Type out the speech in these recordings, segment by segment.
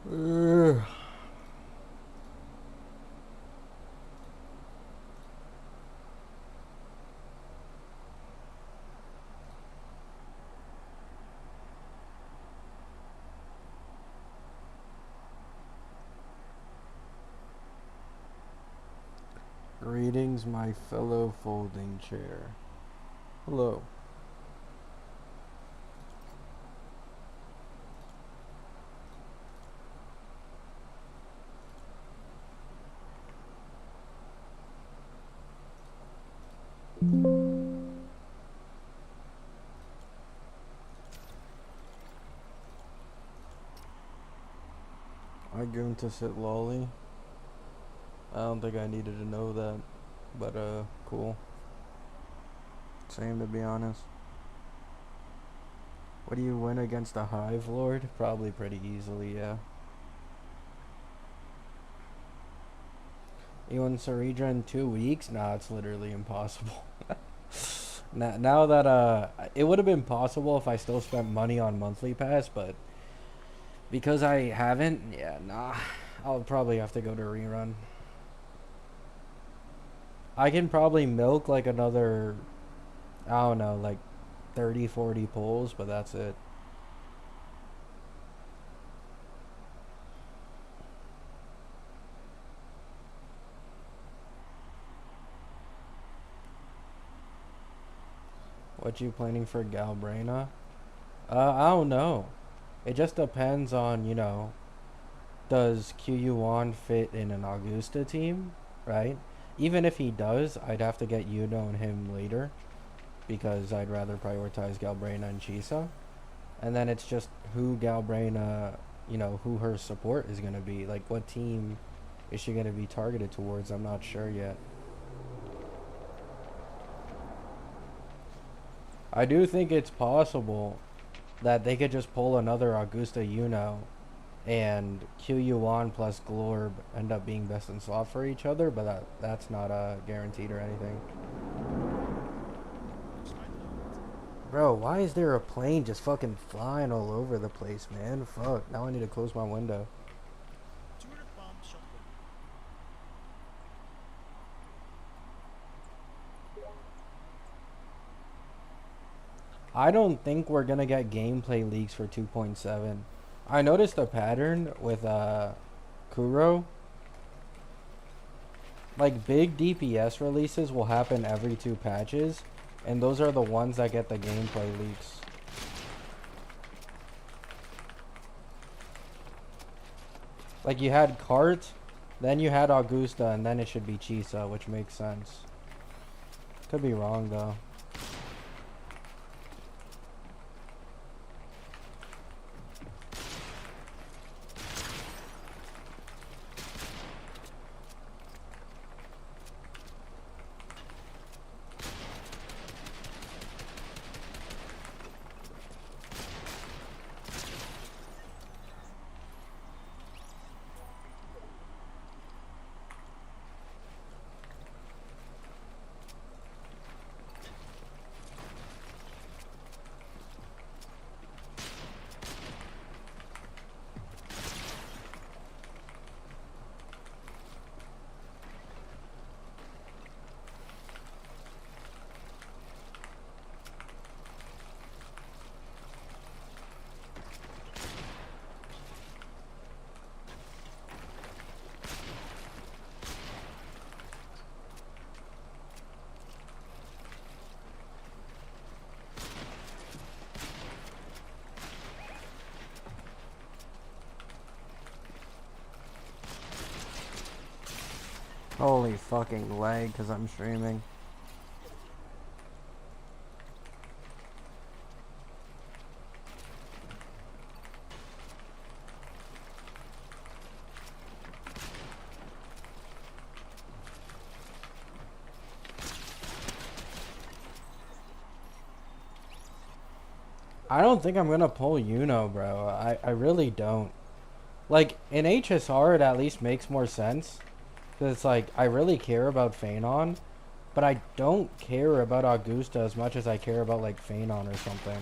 Ugh. Greetings, my fellow folding chair. Hello. I going to sit lolly. I don't think I needed to know that, but cool. Same, to be honest. What do you win against a Hive Lord? Probably pretty easily, yeah. You win Saridra in 2 weeks? Nah, it's literally impossible. Now that it would have been possible if I still spent money on monthly pass, but because I haven't, yeah, nah. I'll probably have to go to rerun. I can probably milk like another, I don't know, like 30, 40 pulls, but that's it. What you planning for Galbraina? I don't know. It just depends on, does QU1 fit in an Augusta team, right? Even if he does, I'd have to get Yuno and him later because I'd rather prioritize Galbraina and Chisa. And then it's just who Galbraina, who her support is going to be. Like, what team is she going to be targeted towards? I'm not sure yet. I do think it's possible that they could just pull another Augusta Yuno and QU1 plus Glorb end up being best in slot for each other, but that's not guaranteed or anything. Bro, why is there a plane just fucking flying all over the place, man? Fuck, now I need to close my window. I don't think we're gonna get gameplay leaks for 2.7. I noticed a pattern with Kuro. Like, big DPS releases will happen every 2 patches, and those are the ones that get the gameplay leaks. Like, you had Cart, then you had Augusta, and then it should be Chisa, which makes sense. Could be wrong, though. Holy fucking lag, because I'm streaming. I don't think I'm gonna pull Yuno, bro. I really don't. Like, in HSR, it at least makes more sense. Because it's like, I really care about Phanon, but I don't care about Augusta as much as I care about, like, Phanon or something.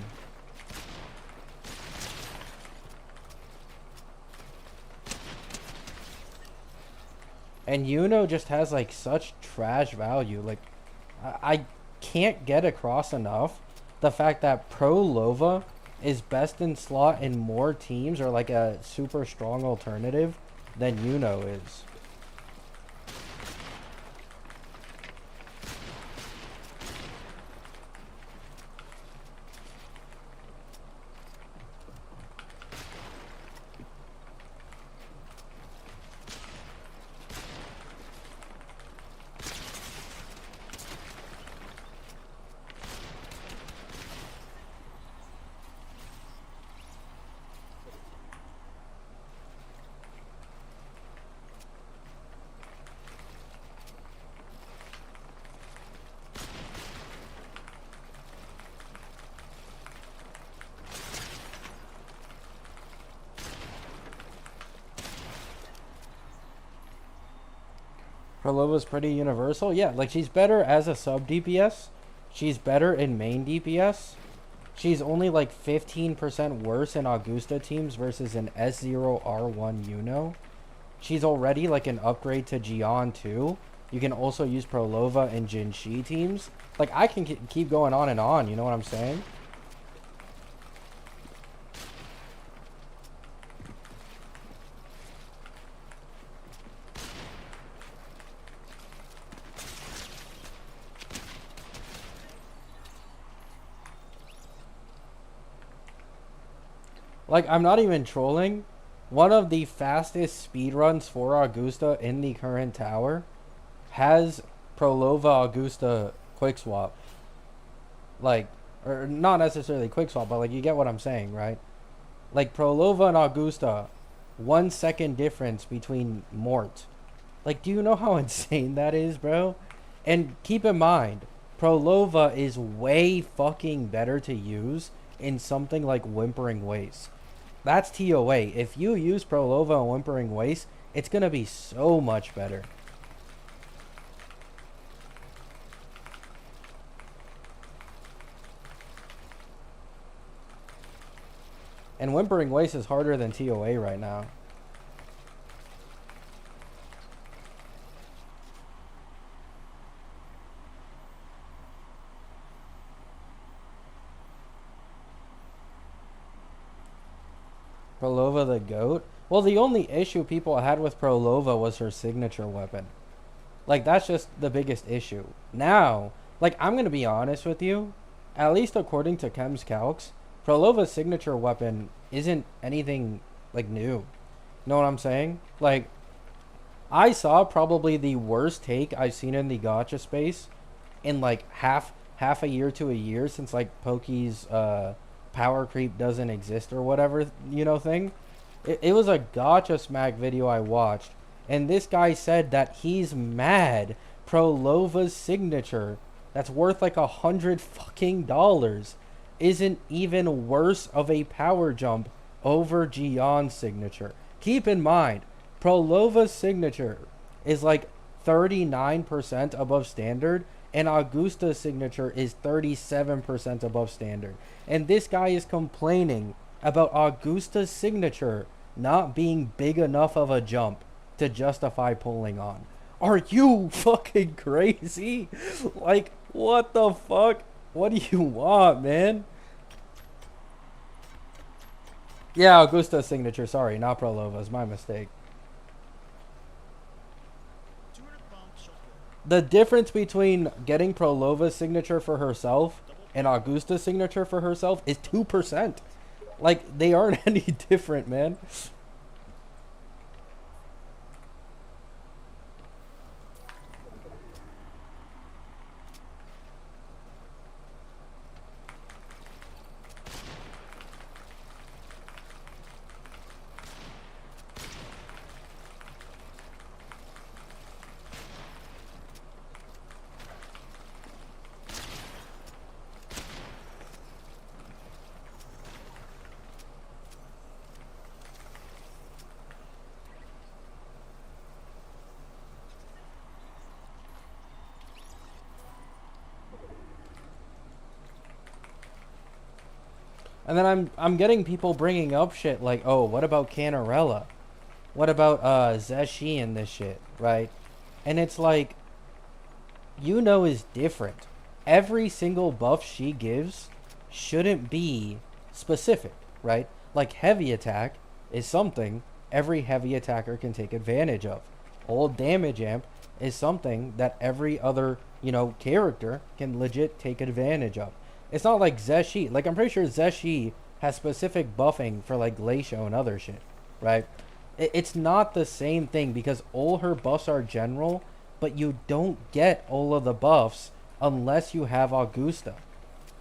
And Yuno just has like such trash value. Like I can't get across enough the fact that Pro Lova is best in slot in more teams or like a super strong alternative than Yuno is. Prolova's pretty universal. Yeah, like she's better as a sub DPS. She's better in main DPS. She's only like 15% worse in Augusta teams versus an S0R1 Uno. She's already like an upgrade to Gion too. You can also use Prolova in Jinshi teams. Like I can keep going on and on, you know what I'm saying? Like, I'm not even trolling. One of the fastest speedruns for Augusta in the current tower has Prolova Augusta quick swap. Like, or not necessarily quick swap, but like, you get what I'm saying, right? Like, Prolova and Augusta, 1 second difference between Mort. Like, do you know how insane that is, bro? And keep in mind, Prolova is way fucking better to use in something like Whimpering Waste. That's TOA. If you use Prolova and Whimpering Waste, it's going to be so much better. And Whimpering Waste is harder than TOA right now. Prolova the GOAT? Well, the only issue people had with Prolova was her signature weapon. Like, that's just the biggest issue. Now, like, I'm going to be honest with you. At least according to Chem's calcs, Prolova's signature weapon isn't anything, like, new. You know what I'm saying? Like, I saw probably the worst take I've seen in the gacha space in, like, half a year to a year since, like, Poke's, power creep doesn't exist or whatever, you know, thing. It was a gacha smack video I watched, and this guy said that he's mad Prolova's signature that's worth like $100 isn't even worse of a power jump over Gion's signature. Keep in mind, Prolova's signature is like 39% above standard, and Augusta's signature is 37% above standard. And this guy is complaining about Augusta's signature not being big enough of a jump to justify pulling on. Are you fucking crazy? Like, what the fuck? What do you want, man? Yeah, Augusta's signature. Sorry, not Prolova's. My mistake. The difference between getting Prolova's signature for herself and Augusta's signature for herself is 2%. Like, they aren't any different, man. And then I'm getting people bringing up shit like, oh, what about Canarella? What about Zeshi and this shit, right? And it's like, is different. Every single buff she gives shouldn't be specific, right? Like heavy attack is something every heavy attacker can take advantage of. Old damage amp is something that every other, character can legit take advantage of. It's not like Zeshi. Like I'm pretty sure Zeshi has specific buffing for like Glacial and other shit, right? It's not the same thing because all her buffs are general, but you don't get all of the buffs unless you have Augusta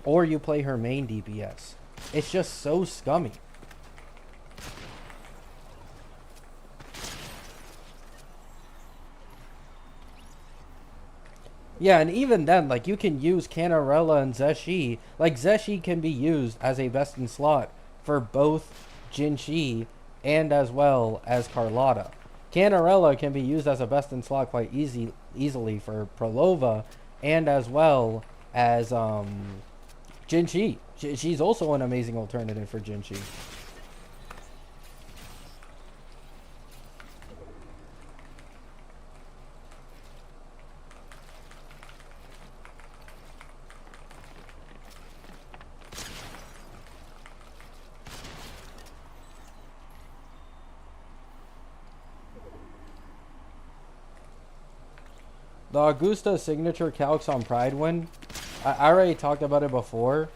or you play her main DPS. It's just so scummy. Yeah, and even then, like, you can use Canarella and Zeshi. Like, Zeshi can be used as a best in slot for both Jinshi and as well as Carlotta. Canarella can be used as a best in slot quite easily for Prolova and as well as Jinshi. She's also an amazing alternative for Jinshi. The Augusta signature calcs on Pride win, I already talked about it before.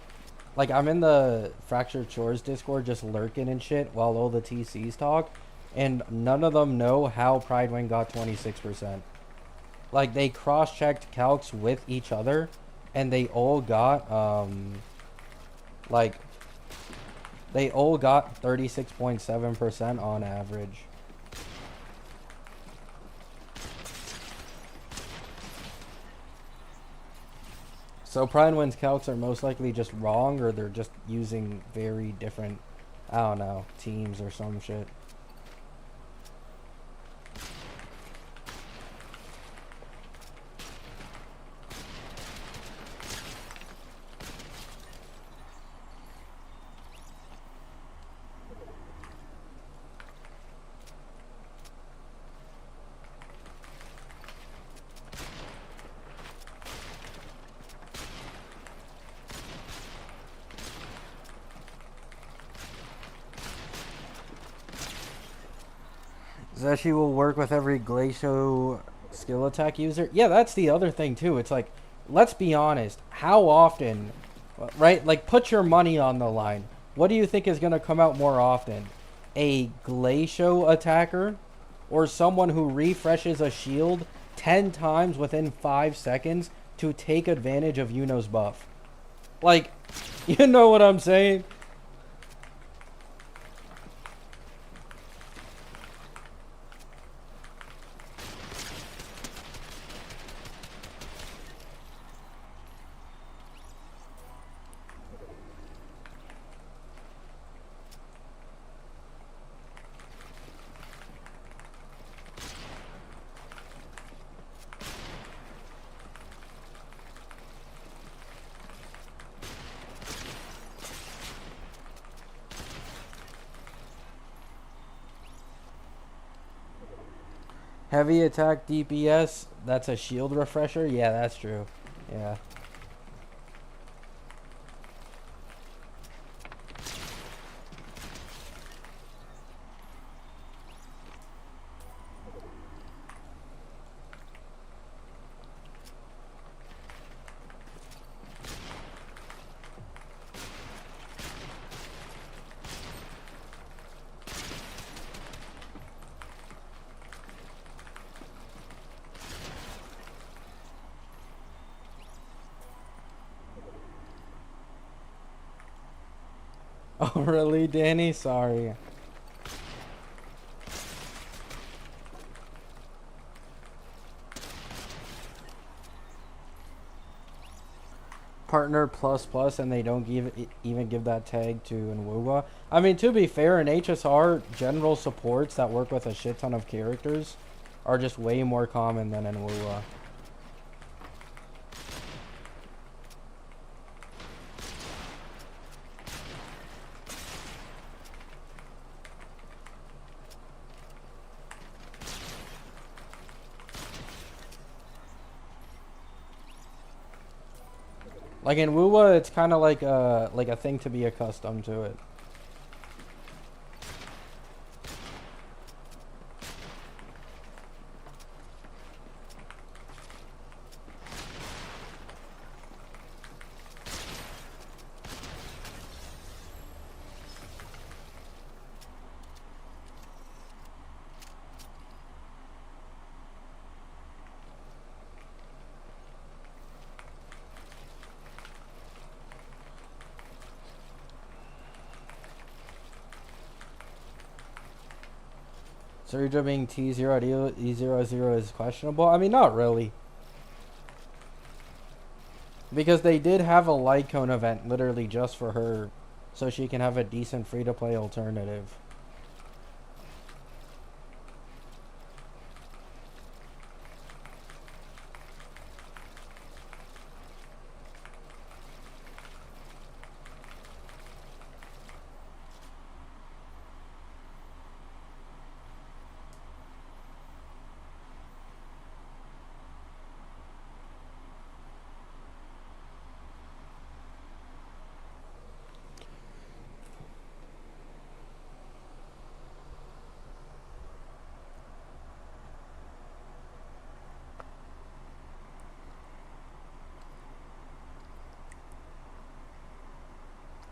Like, I'm in the Fractured Shores Discord just lurking and shit while all the TCs talk, and none of them know how Pride win got 26%. Like, they cross-checked calcs with each other, and like, they all got 36.7% on average. So Prime Wind's calcs are most likely just wrong, or they're just using very different, I don't know, teams or some shit. Zeshi will work with every Glacial skill attack user. Yeah, that's the other thing too. It's like, let's be honest. How often, right? Like, put your money on the line. What do you think is going to come out more often? A Glacial attacker or someone who refreshes a shield 10 times within 5 seconds to take advantage of Yuno's buff? Like, you know what I'm saying? Heavy attack DPS, that's a shield refresher? Yeah, that's true. Yeah. Oh, really, Danny? Sorry. Partner plus plus, and they don't even give that tag to Nwuwa. I mean, to be fair, in HSR, general supports that work with a shit ton of characters are just way more common than in Nwuwa. Like in Wuwa, it's kind of like a thing to be accustomed to it. Surja being T0 at E00 is questionable. I mean, not really. Because they did have a Lycone event literally just for her, so she can have a decent free-to-play alternative.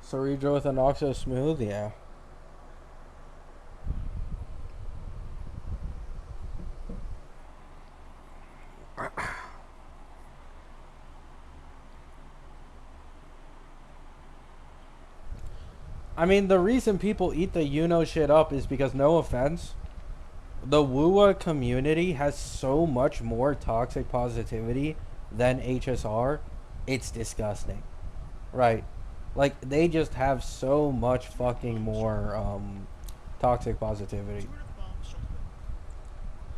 Cerebro with an Oxo Smooth, yeah. I mean, the reason people eat the Yuno shit up is because, no offense, the Wuwa community has so much more toxic positivity than HSR. It's disgusting. Right. Like, they just have so much fucking more toxic positivity.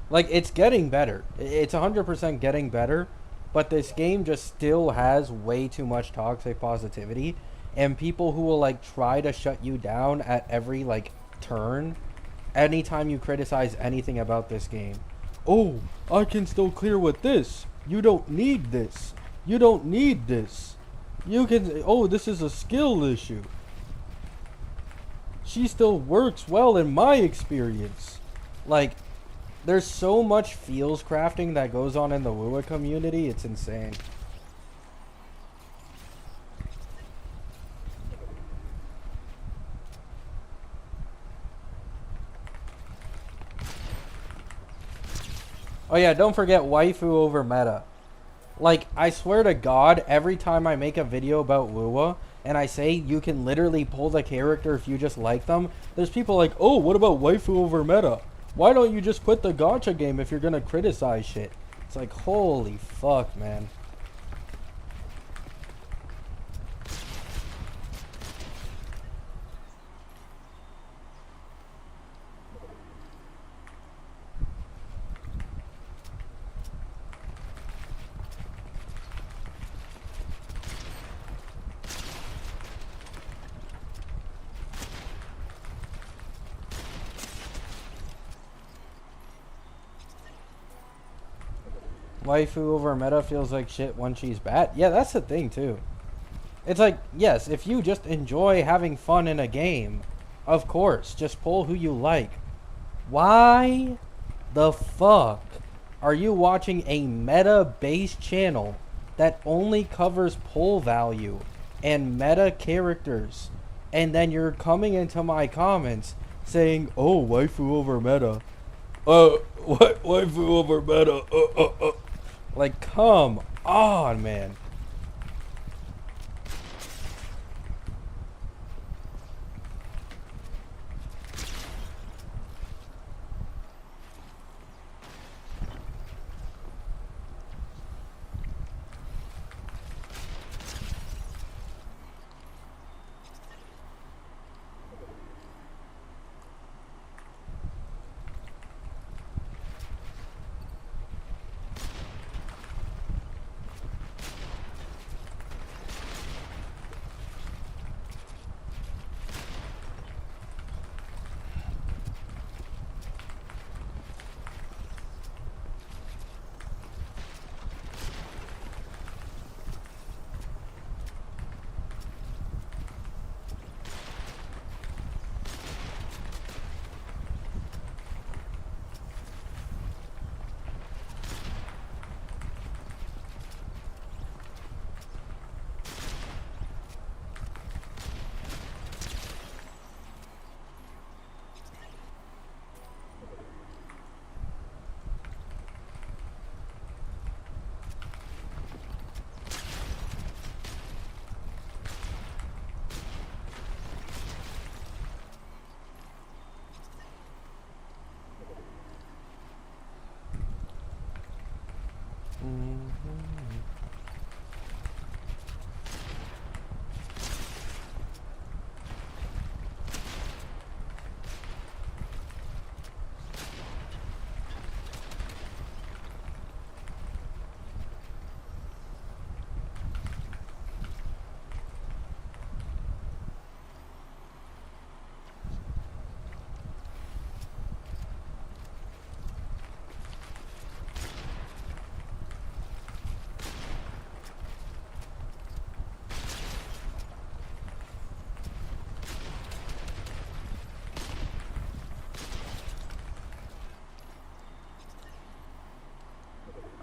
Like, it's getting better. It's 100% getting better, but this game just still has way too much toxic positivity, and people who will like try to shut you down at every like turn anytime you criticize anything about this game. Oh, I can still clear with this. You don't need this. You don't need this. You can, oh, this is a skill issue. She still works well in my experience. Like, there's so much feels crafting that goes on in the Wuwa community, it's insane. Oh yeah, don't forget waifu over meta. Like, I swear to God, every time I make a video about Wuwa, and I say you can literally pull the character if you just like them, there's people like, oh, what about waifu over meta? Why don't you just quit the gacha game if you're gonna criticize shit? It's like, holy fuck, man. Waifu over meta feels like shit when she's bad. Yeah, that's the thing, too. It's like, yes, if you just enjoy having fun in a game, of course, just pull who you like. Why the fuck are you watching a meta-based channel that only covers pull value and meta characters, and then you're coming into my comments saying, oh, waifu over meta. What waifu over meta? Like, come on, man.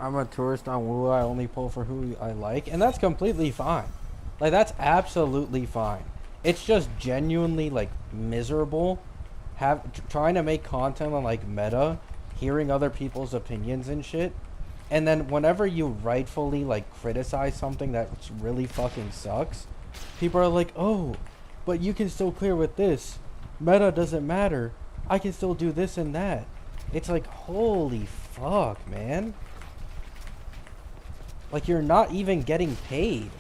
I'm a tourist on Woo. I only pull for who I like, and that's completely fine. Like that's absolutely fine. It's just genuinely like miserable trying to make content on like meta, hearing other people's opinions and shit, and then whenever you rightfully like criticize something that really fucking sucks, people are like, "Oh, but you can still clear with this. Meta doesn't matter. I can still do this and that." It's like, holy fuck, man. Like you're not even getting paid.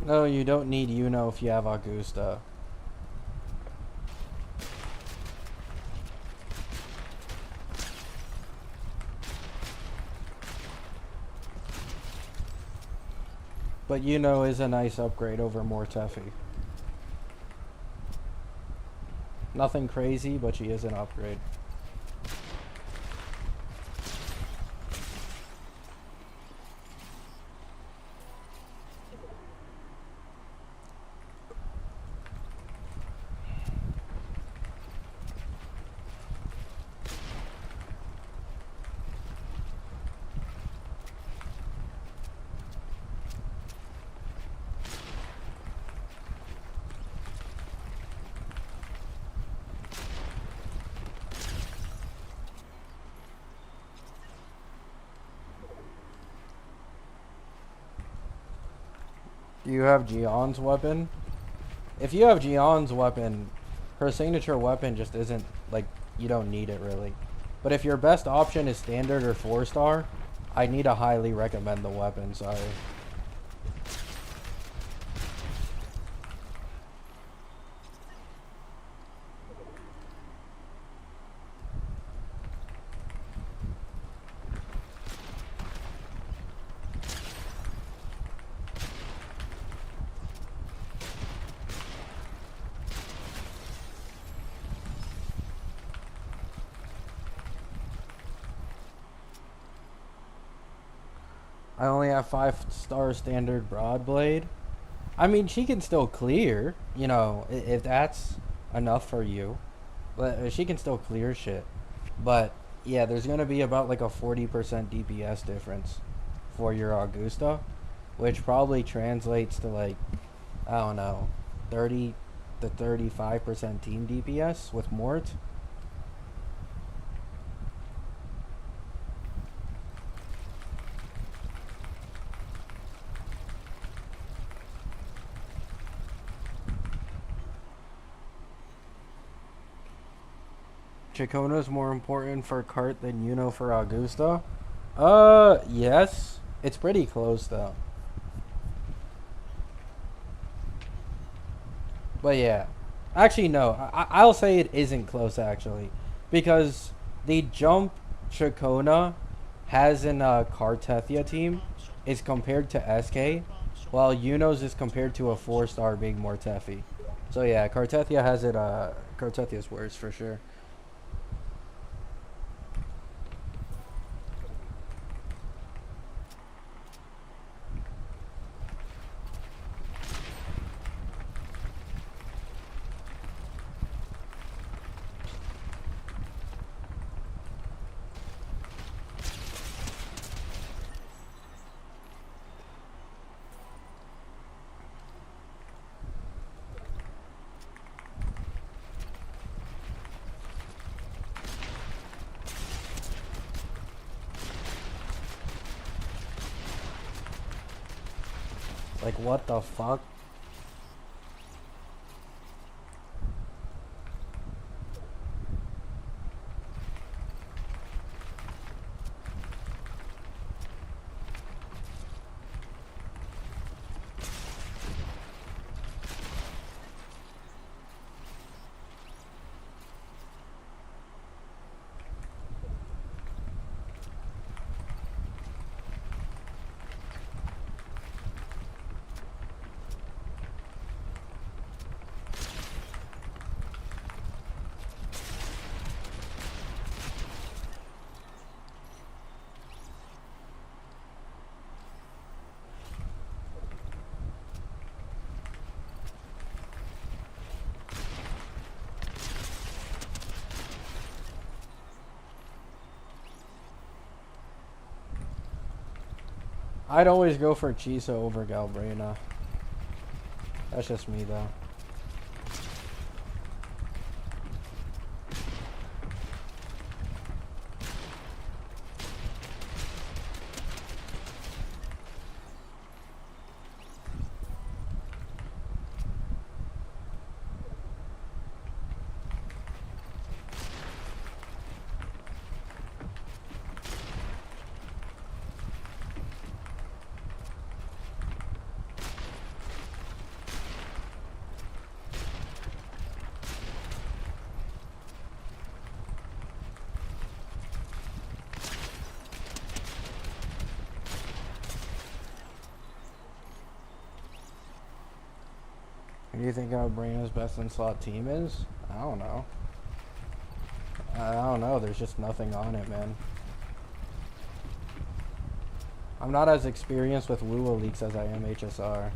No, you don't need if you have Augusta. But is a nice upgrade over Mortefi. Nothing crazy, but she is an upgrade. Do you have Gion's weapon? If you have Gion's weapon, her signature weapon just isn't, like, you don't need it really. But if your best option is standard or 4-star, I need to highly recommend the weapon, sorry. I only have 5-star standard Broadblade. I mean, she can still clear, if that's enough for you. But she can still clear shit. But yeah, there's gonna be about like a 40% DPS difference for your Augusta, which probably translates to like, I don't know, 30 to 35% team DPS with Mort. Chacona's more important for Cart than for Augusta. Yes. It's pretty close though. But yeah. Actually, no. I'll say it isn't close actually, because the jump Chacona has in a Cartethia team is compared to SK, while Uno's is compared to a 4-star being Mortefi. So yeah, Cartethia has it. Cartethia's worse for sure. Like what the fuck? I'd always go for Chisa over Galbrina. That's just me though. Who do you think Galbrina's best in slot team is? I don't know. I don't know. There's just nothing on it, man. I'm not as experienced with Lua leaks as I am HSR.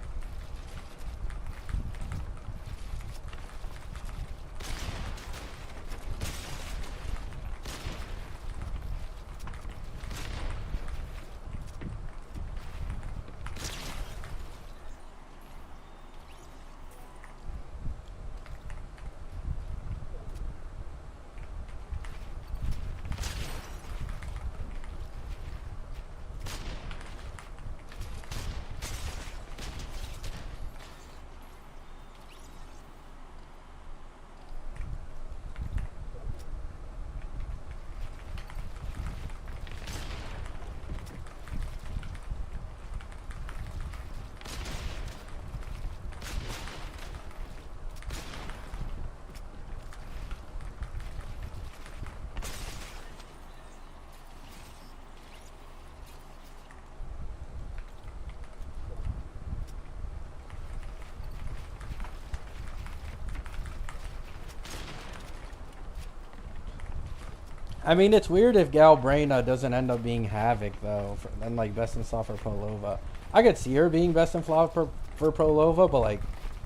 I mean, it's weird if Galbrina doesn't end up being Havoc, though, and, like, best in slot for Prolova. I could see her being best in slot for Prolova, but, like,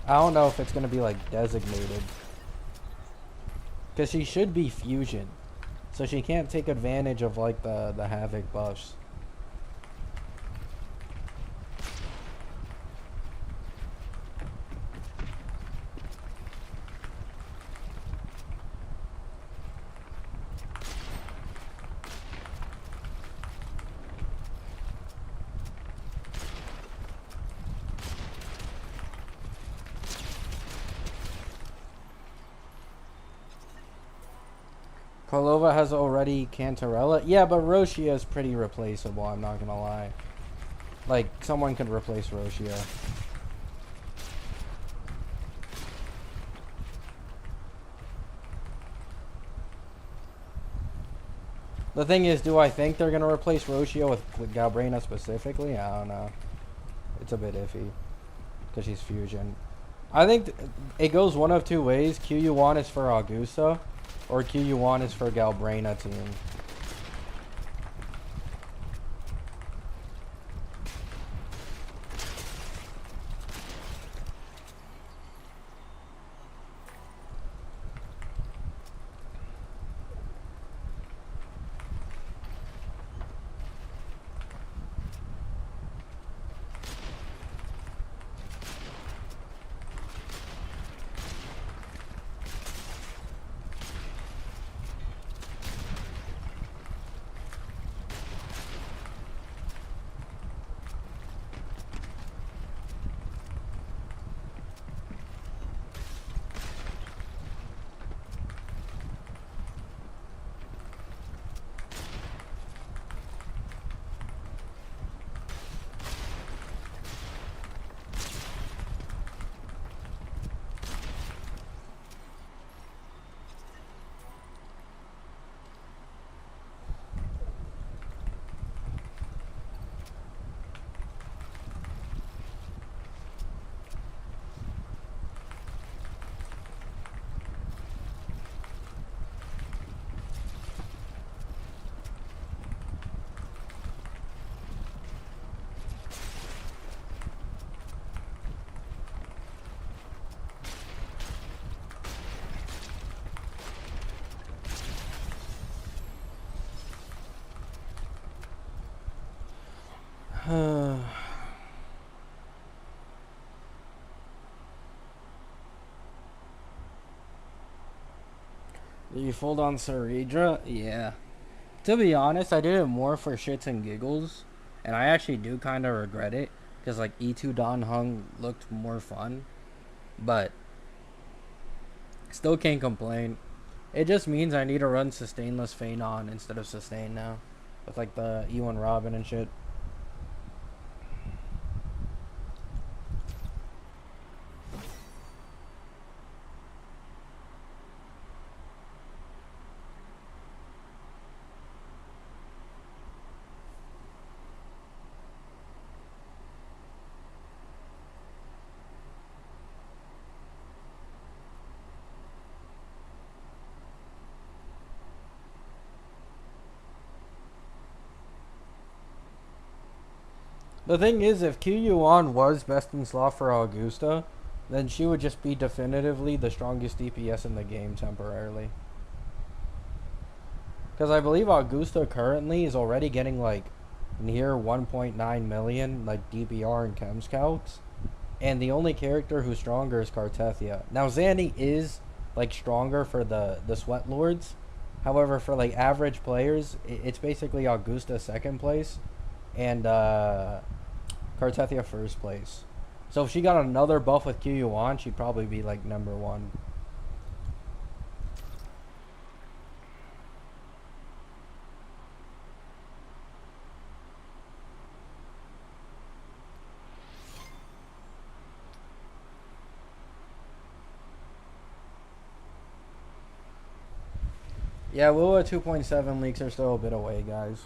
I don't know if it's going to be, like, designated. Because she should be Fusion. So she can't take advantage of, like, the Havoc buffs. Prolova has already Cantarella. Yeah, but Roshia is pretty replaceable, I'm not going to lie. Like, someone could replace Roshia. The thing is, do I think they're going to replace Roshia with Galbrina specifically? I don't know. It's a bit iffy. Because she's Fusion. I think it goes one of two ways. QU1 is for Augusta, or QU1 is for Galbrina team. You fold on Saridra? Yeah. To be honest, I did it more for shits and giggles, and I actually do kind of regret it because like E2 Don Hung looked more fun, but still can't complain. It just means I need to run Sustainless Feign on instead of Sustain now, with like the E1 Robin and shit. The thing is, if Q Yuan was best in slot for Augusta, then she would just be definitively the strongest DPS in the game temporarily. Because I believe Augusta currently is already getting like near 1.9 million like DPR and Chem Scouts. And the only character who's stronger is Cartethia. Now Zanny is like stronger for the Sweat Lords. However, for like average players, it's basically Augusta second place and Cartethia first place. So if she got another buff with Q Yuan, she'd probably be like number one. Yeah, Lua 2.7 leaks are still a bit away, guys.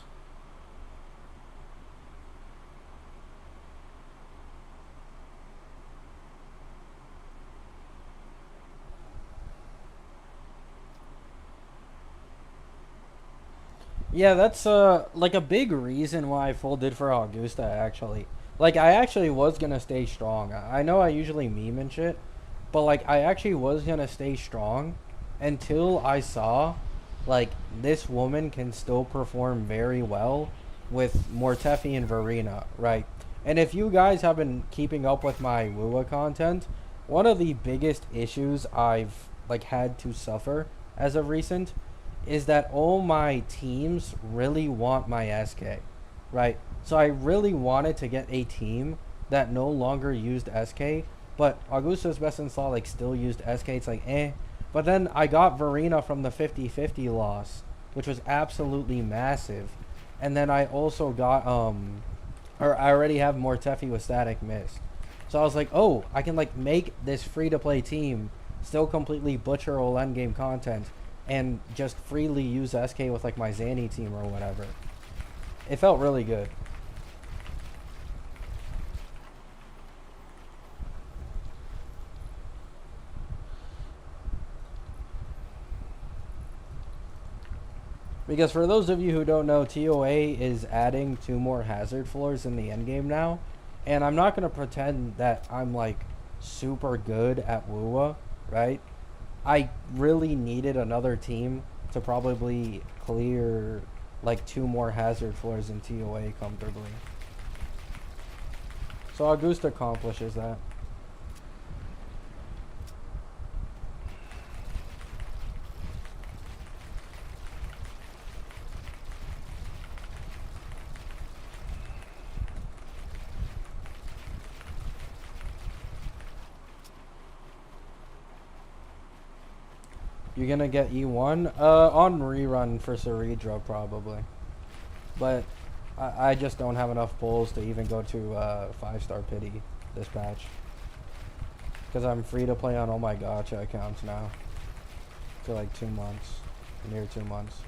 Yeah, that's like a big reason why I folded for Augusta actually. Like I actually was gonna stay strong. I know I usually meme and shit, but like I actually was gonna stay strong until I saw like this woman can still perform very well with Mortefi and Verena, right? And if you guys have been keeping up with my Wua content, one of the biggest issues I've like had to suffer as of recent is that all my teams really want my SK, right? So I really wanted to get a team that no longer used SK, but Augusto's best in slot like still used SK. It's like eh. But then I got Verena from the 50-50 loss, which was absolutely massive. And then I also got or I already have Mortefi with Static Mist. So I was like, oh, I can like make this free to play team still completely butcher all endgame content and just freely use SK with like my Zanny team or whatever. It felt really good. Because for those of you who don't know, TOA is adding 2 more hazard floors in the endgame now. And I'm not going to pretend that I'm like super good at Wua, right? I really needed another team to probably clear like 2 more hazard floors in TOA comfortably. So Augusta accomplishes that. You're gonna get E1? On rerun for Saridra probably. But I just don't have enough pulls to even go to 5-star pity this patch. Because I'm free to play on all my gacha accounts now. For like 2 months. Near 2 months.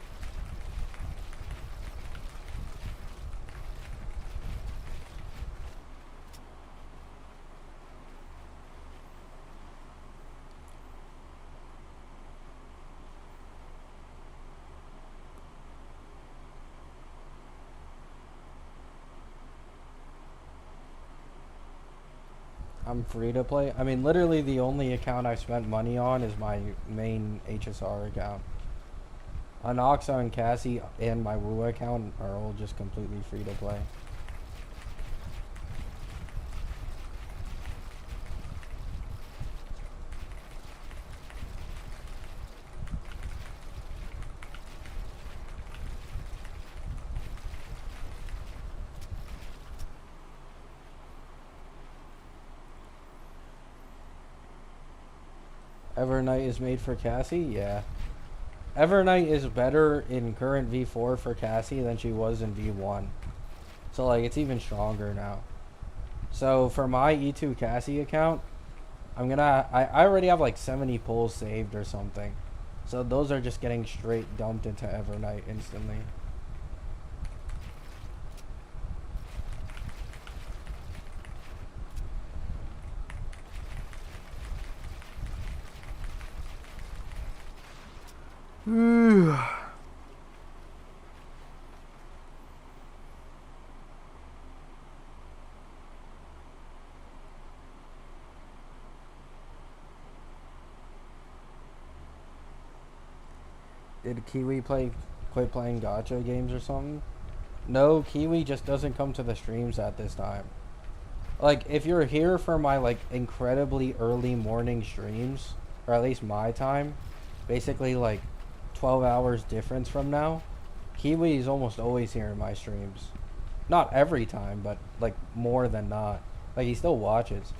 I'm free to play. I mean, literally the only account I've spent money on is my main HSR account. Anoxa and Cassie and my Wu account are all just completely free to play. Evernight is made for Cassie? Yeah. Evernight is better in current V4 for Cassie than she was in V1. So, like, it's even stronger now. So, for my E2 Cassie account, I already have like 70 pulls saved or something. So, those are just getting straight dumped into Evernight instantly. Did Kiwi quit playing gacha games or something? No, Kiwi just doesn't come to the streams at this time. Like, if you're here for my like incredibly early morning streams, or at least my time, basically like 12 hours difference from now, Kiwi is almost always here in my streams. Not every time, but like more than not. Like, he still watches.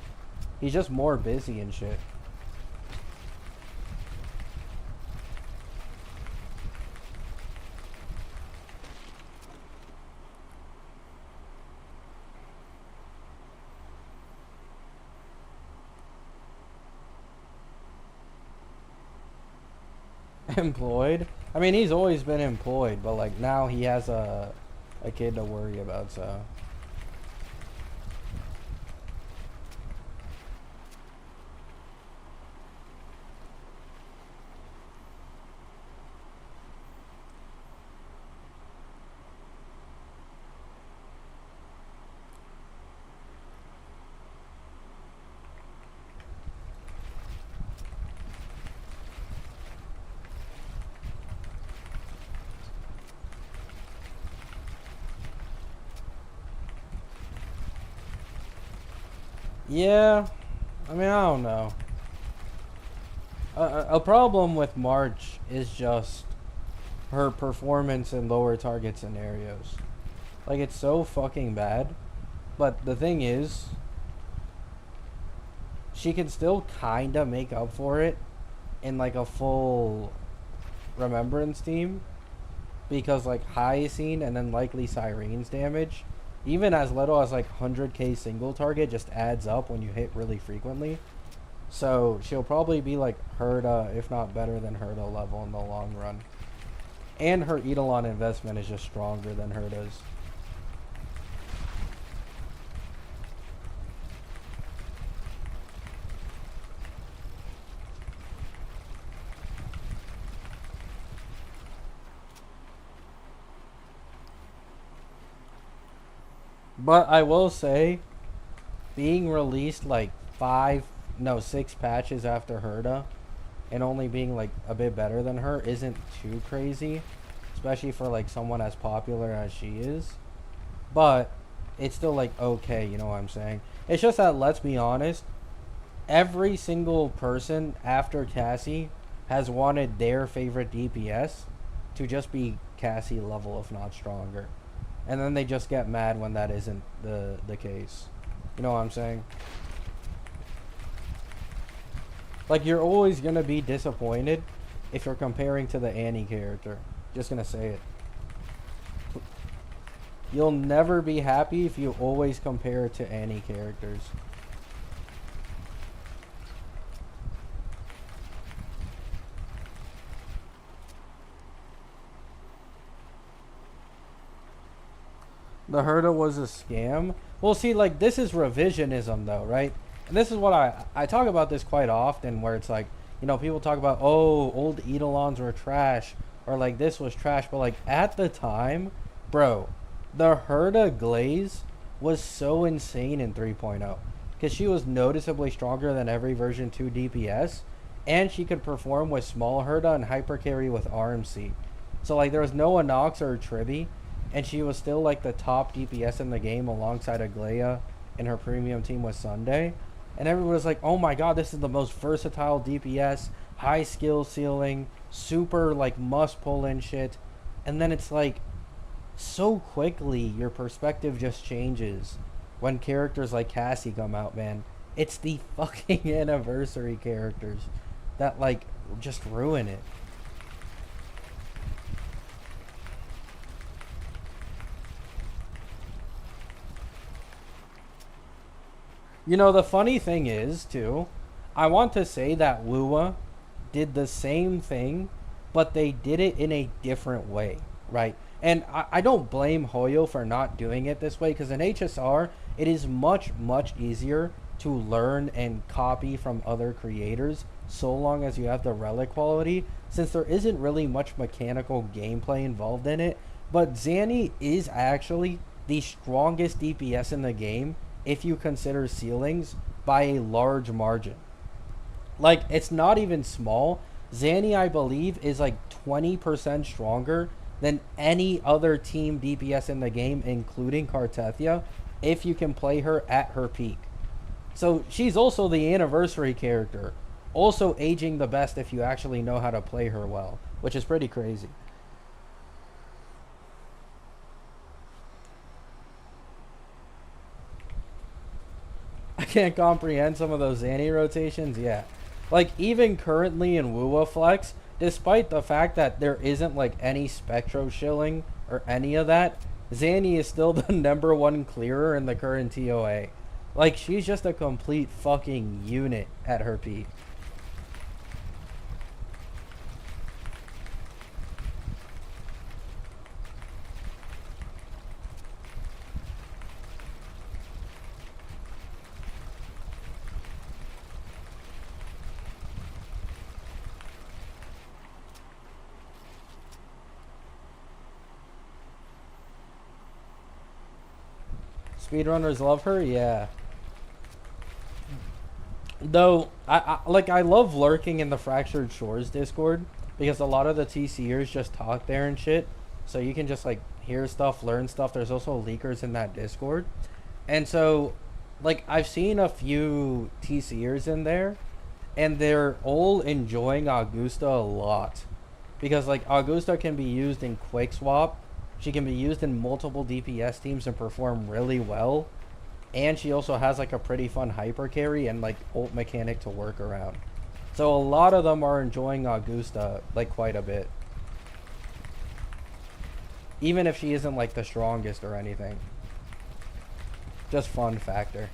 He's just more busy and shit. Employed? I mean, he's always been employed, but like now he has a kid to worry about, so. Yeah, I mean, I don't know. A problem with March is just her performance in lower target scenarios. Like, it's so fucking bad. But the thing is, she can still kinda make up for it in like a full remembrance team. Because like Hyacine and then likely Syrene's damage, even as little as like 100k single target, just adds up when you hit really frequently. So she'll probably be like Herda, if not better than Herda level in the long run. And her Eidolon investment is just stronger than Herda's. But I will say, being released like six patches after Herda, and only being like a bit better than her isn't too crazy, especially for like someone as popular as she is. But it's still like okay, you know what I'm saying? It's just that, let's be honest, every single person after Cassie has wanted their favorite DPS to just be Cassie level, if not stronger. And then they just get mad when that isn't the case. You know what I'm saying? Like, you're always gonna be disappointed if you're comparing to the Annie character. Just gonna say it. You'll never be happy if you always compare it to Annie characters. The Herda was a scam. Well, see, like, this is revisionism, though, right? And this is what I talk about this quite often, where it's like, you know, people talk about, oh, old Eidolons were trash, or like this was trash, but like at the time, bro, the Herda Glaze was so insane in 3.0 because she was noticeably stronger than every version 2 DPS, and she could perform with small Herda and hyper carry with RMC. So like there was no Anox or Tribi, and she was still like the top DPS in the game alongside Aglaya, and her premium team was Sunday. And everyone was like, oh my god, this is the most versatile DPS, high skill ceiling, super like must pull in shit. And then it's like, so quickly your perspective just changes when characters like Cassie come out, man. It's the fucking anniversary characters. that like just ruin it. You know, the funny thing is, too, I want to say that Lua did the same thing, but they did it in a different way, right? And I don't blame Hoyo for not doing it this way, because in HSR, it is much, much easier to learn and copy from other creators so long as you have the relic quality, since there isn't really much mechanical gameplay involved in it. But Zanny is actually the strongest DPS in the game if you consider ceilings by a large margin. Like, it's not even small. Zanny, I believe, is like 20% stronger than any other team DPS in the game, including Cartethia, if you can play her at her peak. So she's also the anniversary character, also aging the best if you actually know how to play her well, which is pretty crazy. I can't comprehend some of those Zanny rotations. Yeah. Like, even currently in Wua Flex, despite the fact that there isn't, like, any Spectro shilling or any of that, Zanny is still the number one clearer in the current TOA. Like, she's just a complete fucking unit at her peak. Speedrunners love her? Yeah. Though I love lurking in the Fractured Shores Discord because a lot of the TCers just talk there and shit. So you can just like hear stuff, learn stuff. There's also leakers in that Discord. And so like I've seen a few TCers in there and they're all enjoying Augusta a lot. Because like Augusta can be used in Quick Swap. She can be used in multiple DPS teams and perform really well, and she also has like a pretty fun hyper carry and like ult mechanic to work around. So a lot of them are enjoying Augusta like quite a bit, even if she isn't like the strongest or anything. Just fun factor.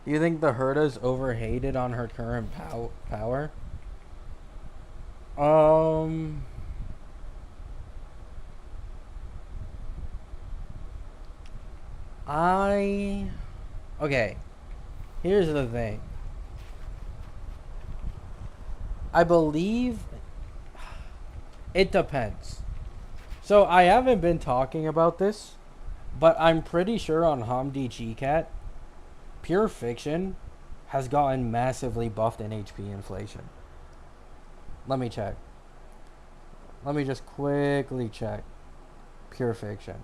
Do you think the Herta's overhated on her current power? Um, I okay. Here's the thing. I believe it depends. So I haven't been talking about this, but I'm pretty sure on Hamdi GCat, Pure Fiction has gotten massively buffed in HP inflation. Let me check. Let me just quickly check. Pure Fiction.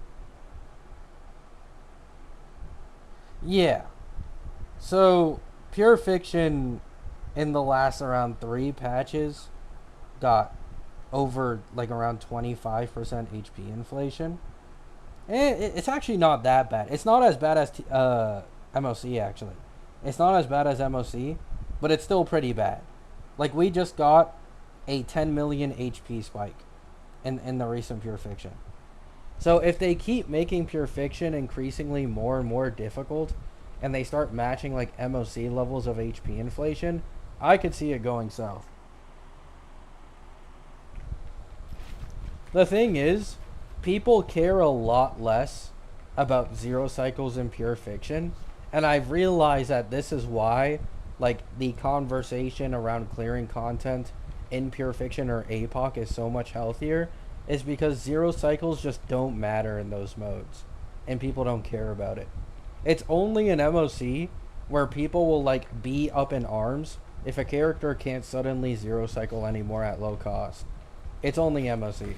Yeah. So Pure Fiction in the last around 3 patches got over like around 25% HP inflation. And it's actually not that bad. It's not as bad as MOC actually. It's not as bad as MOC, but it's still pretty bad. Like we just got a 10 million HP spike in the recent Pure Fiction. So if they keep making Pure Fiction increasingly more and more difficult, and they start matching like MOC levels of HP inflation, I could see it going south. The thing is, people care a lot less about zero cycles in Pure Fiction, and I've realized that this is why, like, the conversation around clearing content in Pure Fiction or APOC is so much healthier, is because zero cycles just don't matter in those modes, and people don't care about it. It's only in MOC where people will, like, be up in arms if a character can't suddenly zero cycle anymore at low cost. It's only MOC.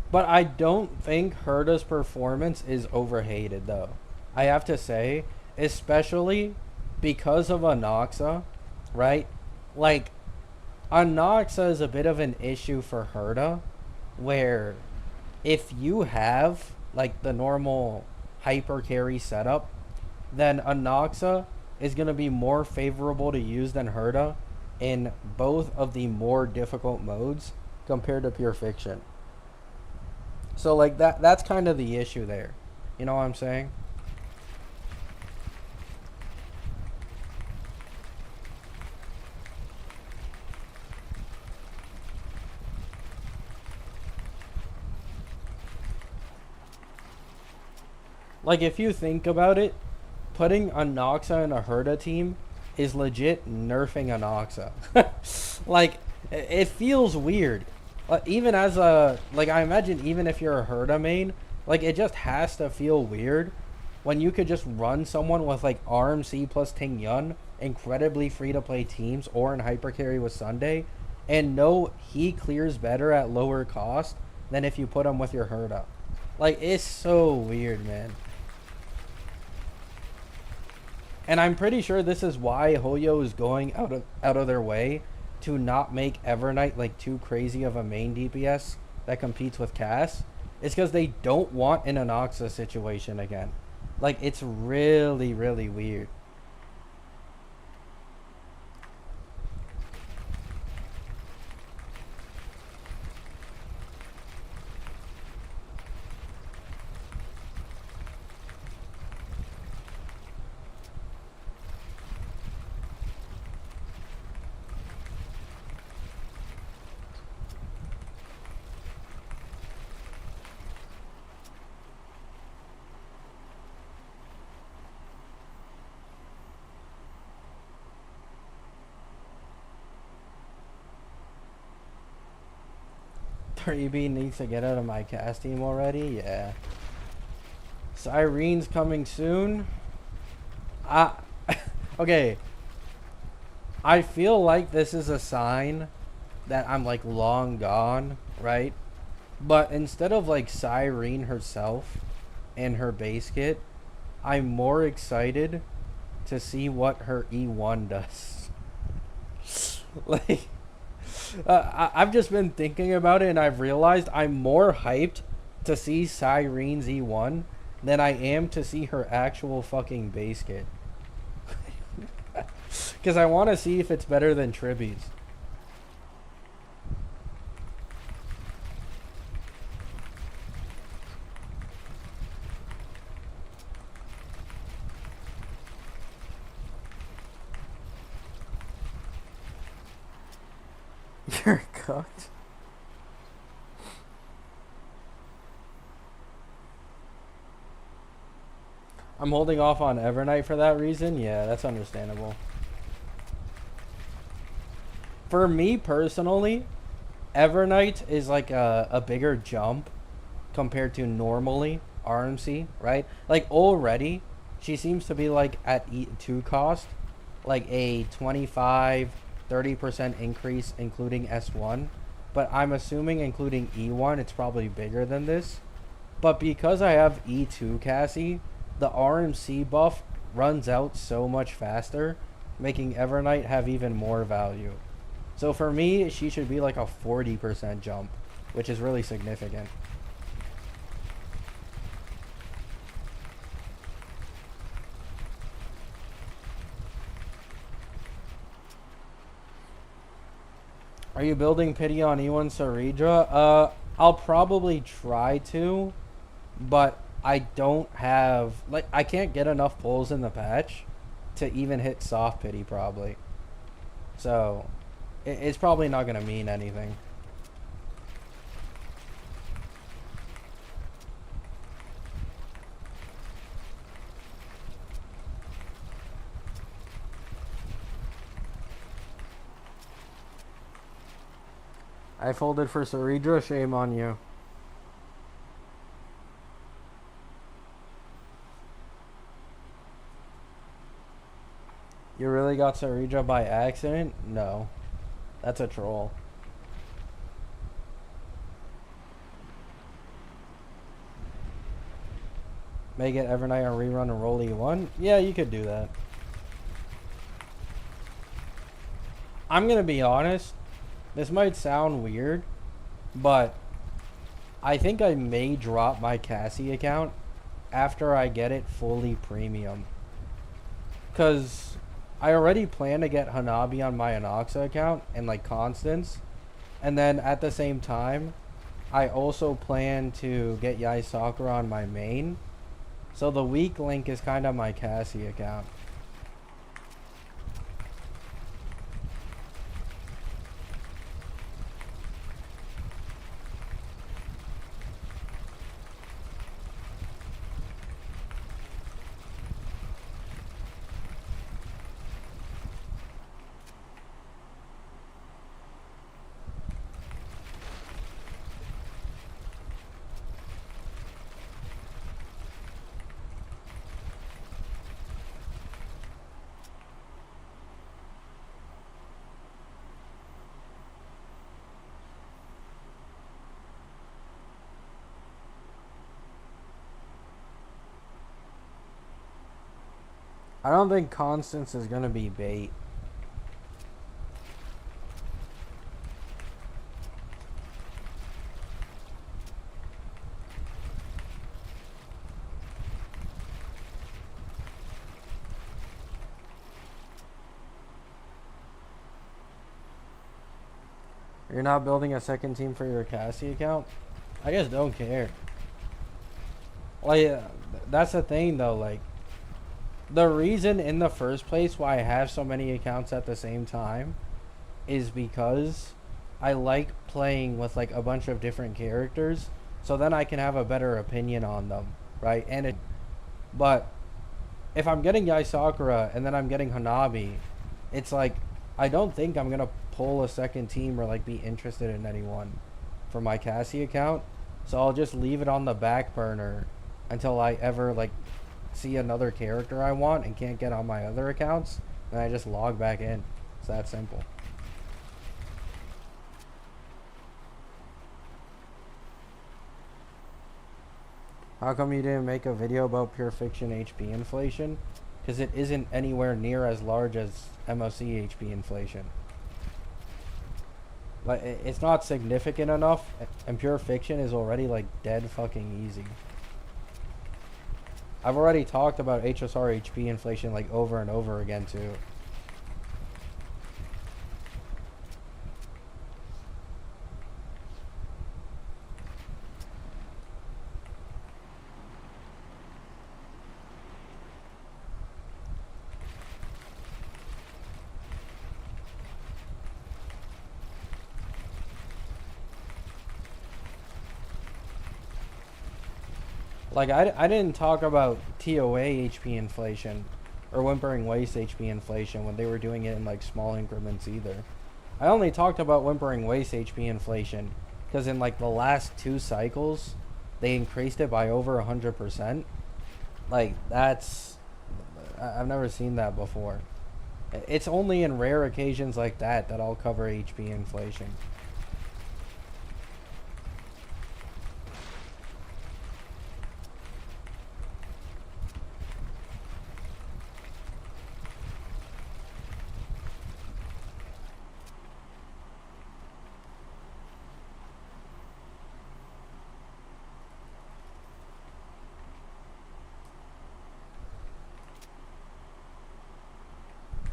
But I don't think Herta's performance is overhated though. I have to say, especially because of Anoxa, right? Like Anoxa is a bit of an issue for Herta, where if you have like the normal hyper carry setup, then Anoxa is going to be more favorable to use than Herta in both of the more difficult modes compared to Pure Fiction. So like that's kind of the issue there. You know what I'm saying? Like if you think about it, putting Anoxa in a Herta team is legit nerfing Anoxa. Like it feels weird. Even as a like I imagine even if you're a Herta main, like it just has to feel weird when you could just run someone with like RMC plus Ting Yun, incredibly free to play teams, or in hyper carry with Sunday, and know he clears better at lower cost than if you put him with your Herta. Like it's so weird, man. And I'm pretty sure this is why Hoyo is going out of their way to not make Evernight like too crazy of a main DPS that competes with Cass. It's because they don't want an Anoxa situation again. Like it's really really weird. Freebie needs to get out of my cast team already. Yeah. Cyrene's coming soon. I okay. I feel like this is a sign that I'm like long gone, right? But instead of like Cyrene herself and her base kit, I'm more excited to see what her E1 does. Like, I've just been thinking about it and I've realized I'm more hyped to see Cyrene's E1 than I am to see her actual fucking base kit. Because I want to see if it's better than Tribby's. You're cooked. I'm holding off on Evernight for that reason. Yeah, that's understandable. For me personally, Evernight is like a bigger jump compared to normally RMC, right? Like already, she seems to be like at E2 cost, like a 25, 30% increase including S1. But I'm assuming including E1, it's probably bigger than this. But because I have E2 Cassie, the RMC buff runs out so much faster, making Evernight have even more value. So for me, she should be like a 40% jump, which is really significant. Are you building pity on E1 Saridra? I'll probably try to, but I don't have like I can't get enough pulls in the patch to even hit soft pity probably. So it's probably not gonna mean anything. I folded for Saridra. Shame on you. You really got Saridra by accident? No, that's a troll. Make it every night on rerun and roll E1? Yeah, you could do that. I'm gonna be honest, this might sound weird, but I think I may drop my Cassie account after I get it fully premium. Because I already plan to get Hanabi on my Inoxa account and like Constance. And then at the same time, I also plan to get Yai Sakura on my main. So the weak link is kind of my Cassie account. I don't think Constance is going to be bait. You're not building a second team for your Cassie account? I just don't care. Like, that's the thing though, like, the reason in the first place why I have so many accounts at the same time is because I like playing with like a bunch of different characters, so then I can have a better opinion on them, right? But if I'm getting Yai Sakura and then I'm getting Hanabi, it's like I don't think I'm gonna pull a second team or like be interested in anyone for my Cassie account, so I'll just leave it on the back burner until I ever like see another character I want and can't get on my other accounts, and I just log back in. It's that simple. How come you didn't make a video about Pure Fiction HP inflation? Because it isn't anywhere near as large as MOC HP inflation. Like, it's not significant enough, and Pure Fiction is already like dead fucking easy. I've already talked about HSR HP inflation like over and over again too. Like, I didn't talk about TOA HP inflation or Whimpering Waste HP inflation when they were doing it in like small increments either. I only talked about Whimpering Waste HP inflation because in like the last 2 cycles, they increased it by over 100%. Like, I've never seen that before. It's only in rare occasions like that that I'll cover HP inflation.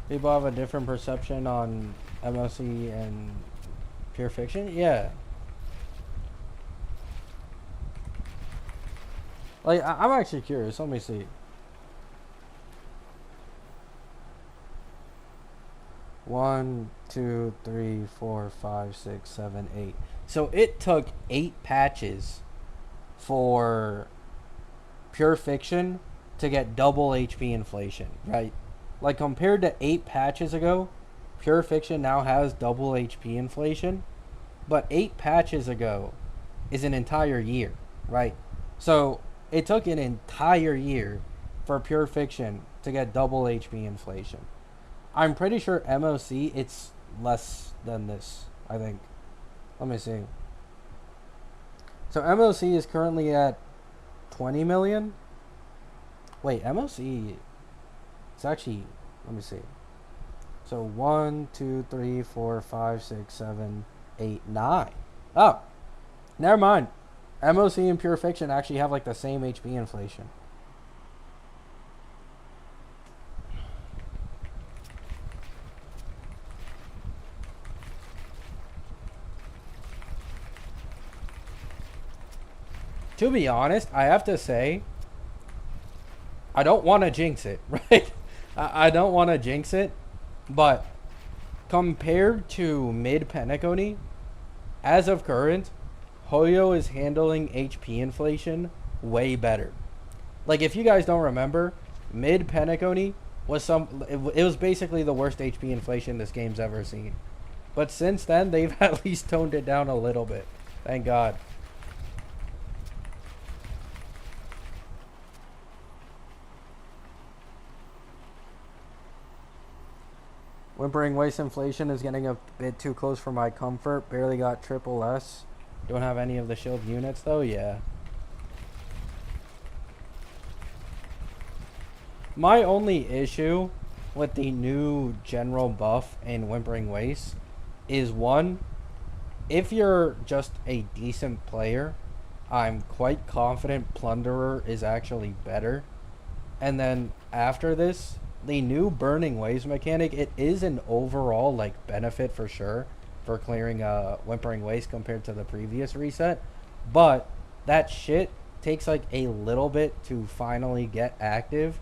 People have a different perception on MLC and Pure Fiction? Yeah. Like, I'm actually curious. Let me see. 1, 2, 3, 4, 5, 6, 7, 8. So it took 8 patches for Pure Fiction to get double HP inflation, right? Like, compared to 8 patches ago, Pure Fiction now has double HP inflation, but 8 patches ago is an entire year, right? So it took an entire year for Pure Fiction to get double HP inflation. I'm pretty sure MOC it's less than this, I think. Let me see. So MOC is currently at 20 million. Wait, MLC. It's actually. Let me see. So 1, 2, 3, 4, 5, 6, 7, 8, 9. Oh, never mind. MOC and Pure Fiction actually have like the same HP inflation. To be honest, I have to say, I don't want to jinx it, right? I don't want to jinx it, but compared to mid Penacony, as of current, Hoyo is handling HP inflation way better. Like, if you guys don't remember, mid Penacony it was basically the worst HP inflation this game's ever seen. But since then, they've at least toned it down a little bit. Thank God. Whimpering Waste inflation is getting a bit too close for my comfort. Barely got triple S. Don't have any of the shield units though, yeah. My only issue with the new general buff in Whimpering Waste is one, if you're just a decent player, I'm quite confident Plunderer is actually better. And then after this, the new Burning Waves mechanic, it is an overall like benefit for sure for clearing Whimpering Waste compared to the previous reset. But that shit takes like a little bit to finally get active,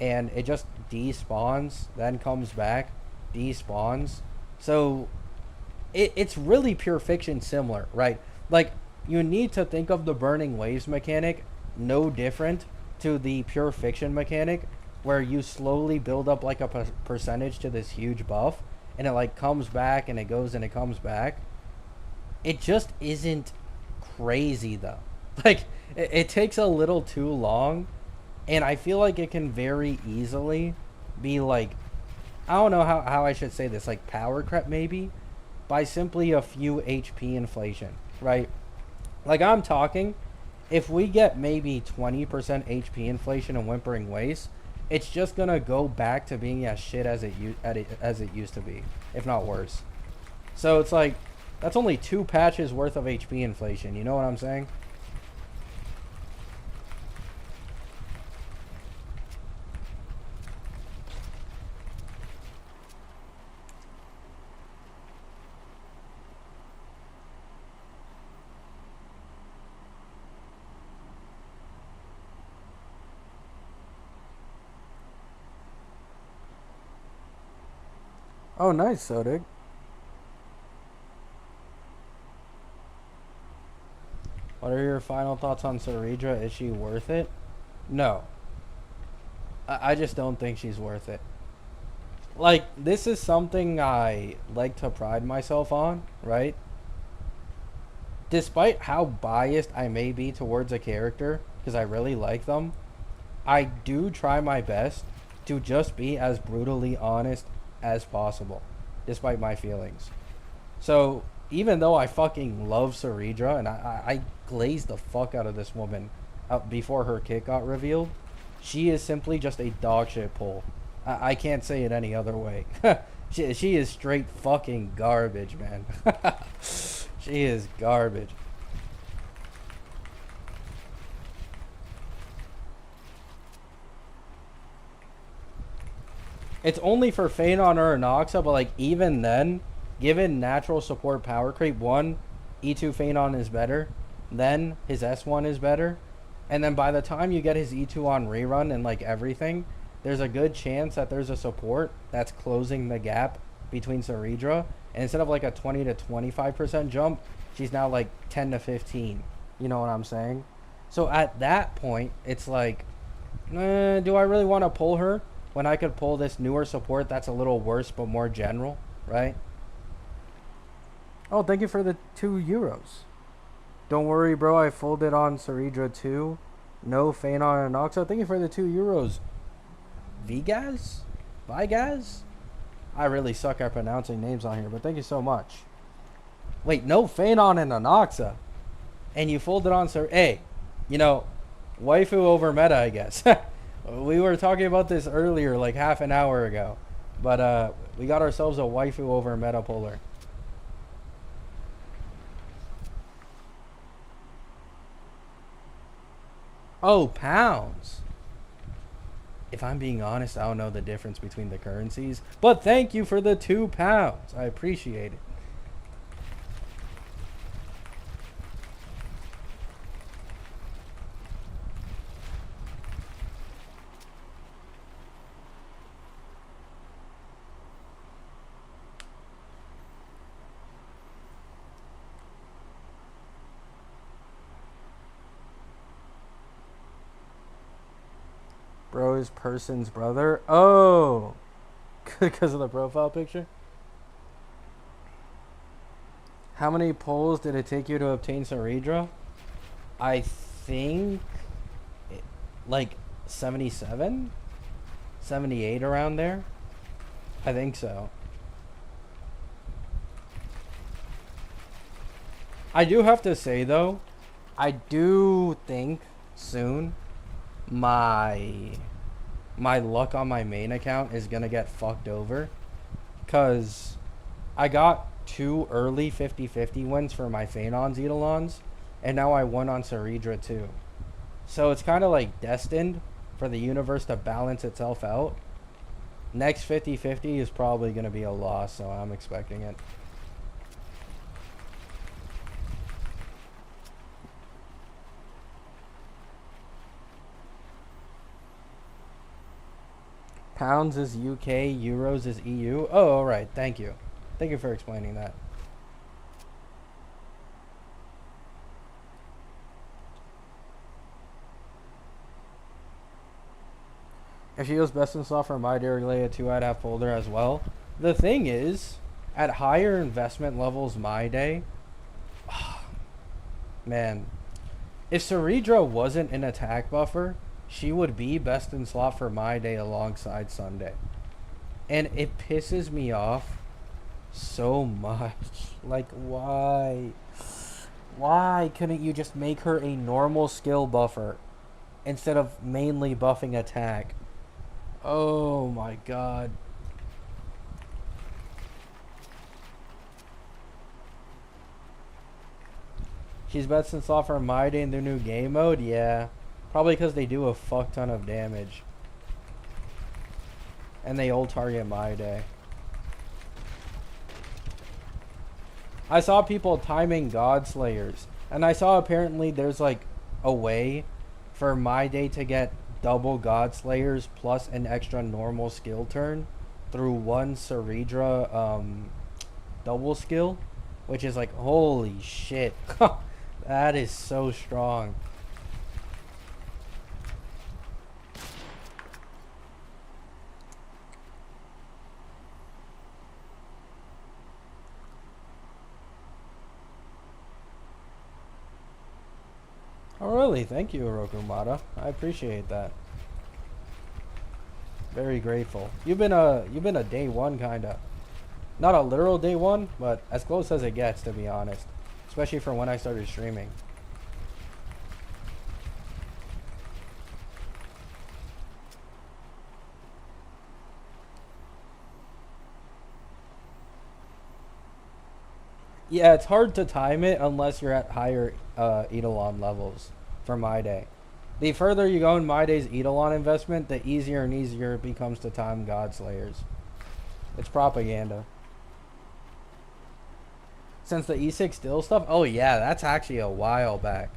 and it just despawns, then comes back, despawns. So it's really Pure Fiction similar, right? Like, you need to think of the Burning Waves mechanic no different to the Pure Fiction mechanic, where you slowly build up like a percentage to this huge buff, and it like comes back and it goes and it comes back. It just isn't crazy though. Like, it takes a little too long, and I feel like it can very easily be like, I don't know how I should say this, like power creep maybe, by simply a few HP inflation, right? Like, I'm talking, if we get maybe 20% HP inflation in Whimpering Waste, it's just gonna go back to being as shit as it used to be, if not worse. So it's like, that's only 2 patches worth of HP inflation, you know what I'm saying? Oh, nice, Sodig. What are your final thoughts on Saridra? Is she worth it? No. I just don't think she's worth it. Like, this is something I like to pride myself on, right? Despite how biased I may be towards a character, because I really like them, I do try my best to just be as brutally honest as possible, despite my feelings. So, even though I fucking love Saridra, and I glazed the fuck out of this woman before her kit got revealed, she is simply just a dog shit pull. I can't say it any other way. She is straight fucking garbage, man. She is garbage. It's only for Phanon or Anoxa, but like even then, given natural support power creep, one, E2 Phanon is better, then his S1 is better, and then by the time you get his E2 on rerun and like everything, there's a good chance that there's a support that's closing the gap between Saridra, and instead of like a 20 to 25% jump, she's now like 10 to 15. You know what I'm saying? So at that point, it's like, do I really want to pull her when I could pull this newer support that's a little worse but more general, right? Oh, thank you for the €2. Don't worry, bro. I folded on Saridra too. No Phanon and Anoxa. Thank you for the €2. Vigaz? Vigaz? I really suck at pronouncing names on here, but thank you so much. Wait, no Phanon and Anoxa. And you folded on Hey, you know, waifu over meta, I guess. We were talking about this earlier, like half an hour ago. But we got ourselves a waifu over Metapolar. Oh, pounds. If I'm being honest, I don't know the difference between the currencies. But thank you for the £2. I appreciate it. Bro is person's brother. Oh, because of the profile picture. How many polls did it take you to obtain Saridra? I think like 77, 78 around there. I think so. I do have to say though, I do think soon my my luck on my main account is gonna get fucked over, cause I got two early 50-50 wins for my Phaenons Eidolons, and now I won on Saridra too. So it's kind of like destined for the universe to balance itself out. Next 50-50 is probably gonna be a loss, so I'm expecting it. Pounds is UK, euros is EU. Oh, all right. Thank you. Thank you for explaining that. If she was best in slot for my dear Leia 2, I'd have pulled her as well. The thing is, at higher investment levels my day, man, if Saridra wasn't an attack buffer, she would be best in slot for my day alongside Sunday. And it pisses me off so much. Like, why? Why couldn't you just make her a normal skill buffer instead of mainly buffing attack? Oh my god. She's best in slot for my day in their new game mode? Yeah. Probably because they do a fuck ton of damage. And they all target my day. I saw people timing God Slayers. And I saw apparently there's like a way for my day to get double God Slayers plus an extra normal skill turn through one Saridra double skill. Which is like, holy shit. That is so strong. Oh really? Thank you, Orokumata. I appreciate that. Very grateful. You've been a day one kinda. Not a literal day one, but as close as it gets, to be honest. Especially for when I started streaming. Yeah, it's hard to time it unless you're at higher Eidolon levels for my day. The further you go in my day's Eidolon investment, the easier and easier it becomes to time God Slayers. It's propaganda. Since the E6 still stuff, oh yeah, that's actually a while back.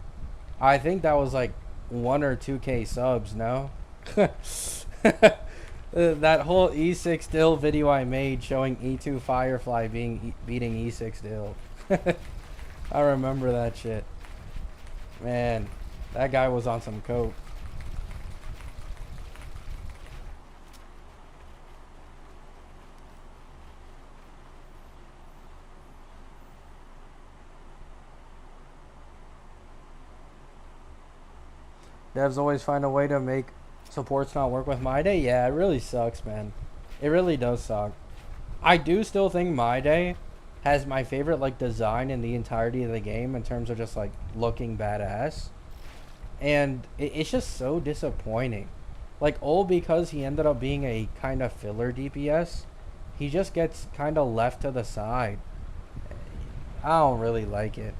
I think that was like 1 or 2K subs, no? That whole E6 still video I made showing E2 Firefly beating E6 still. I remember that shit. Man, that guy was on some coke. Devs always find a way to make supports not work with my day. Yeah, it really sucks, man. It really does suck. I do still think my day has my favorite like design in the entirety of the game in terms of just like looking badass, and it's just so disappointing Like, all because he ended up being a kind of filler DPS, he just gets kind of left to the side. I don't really like it.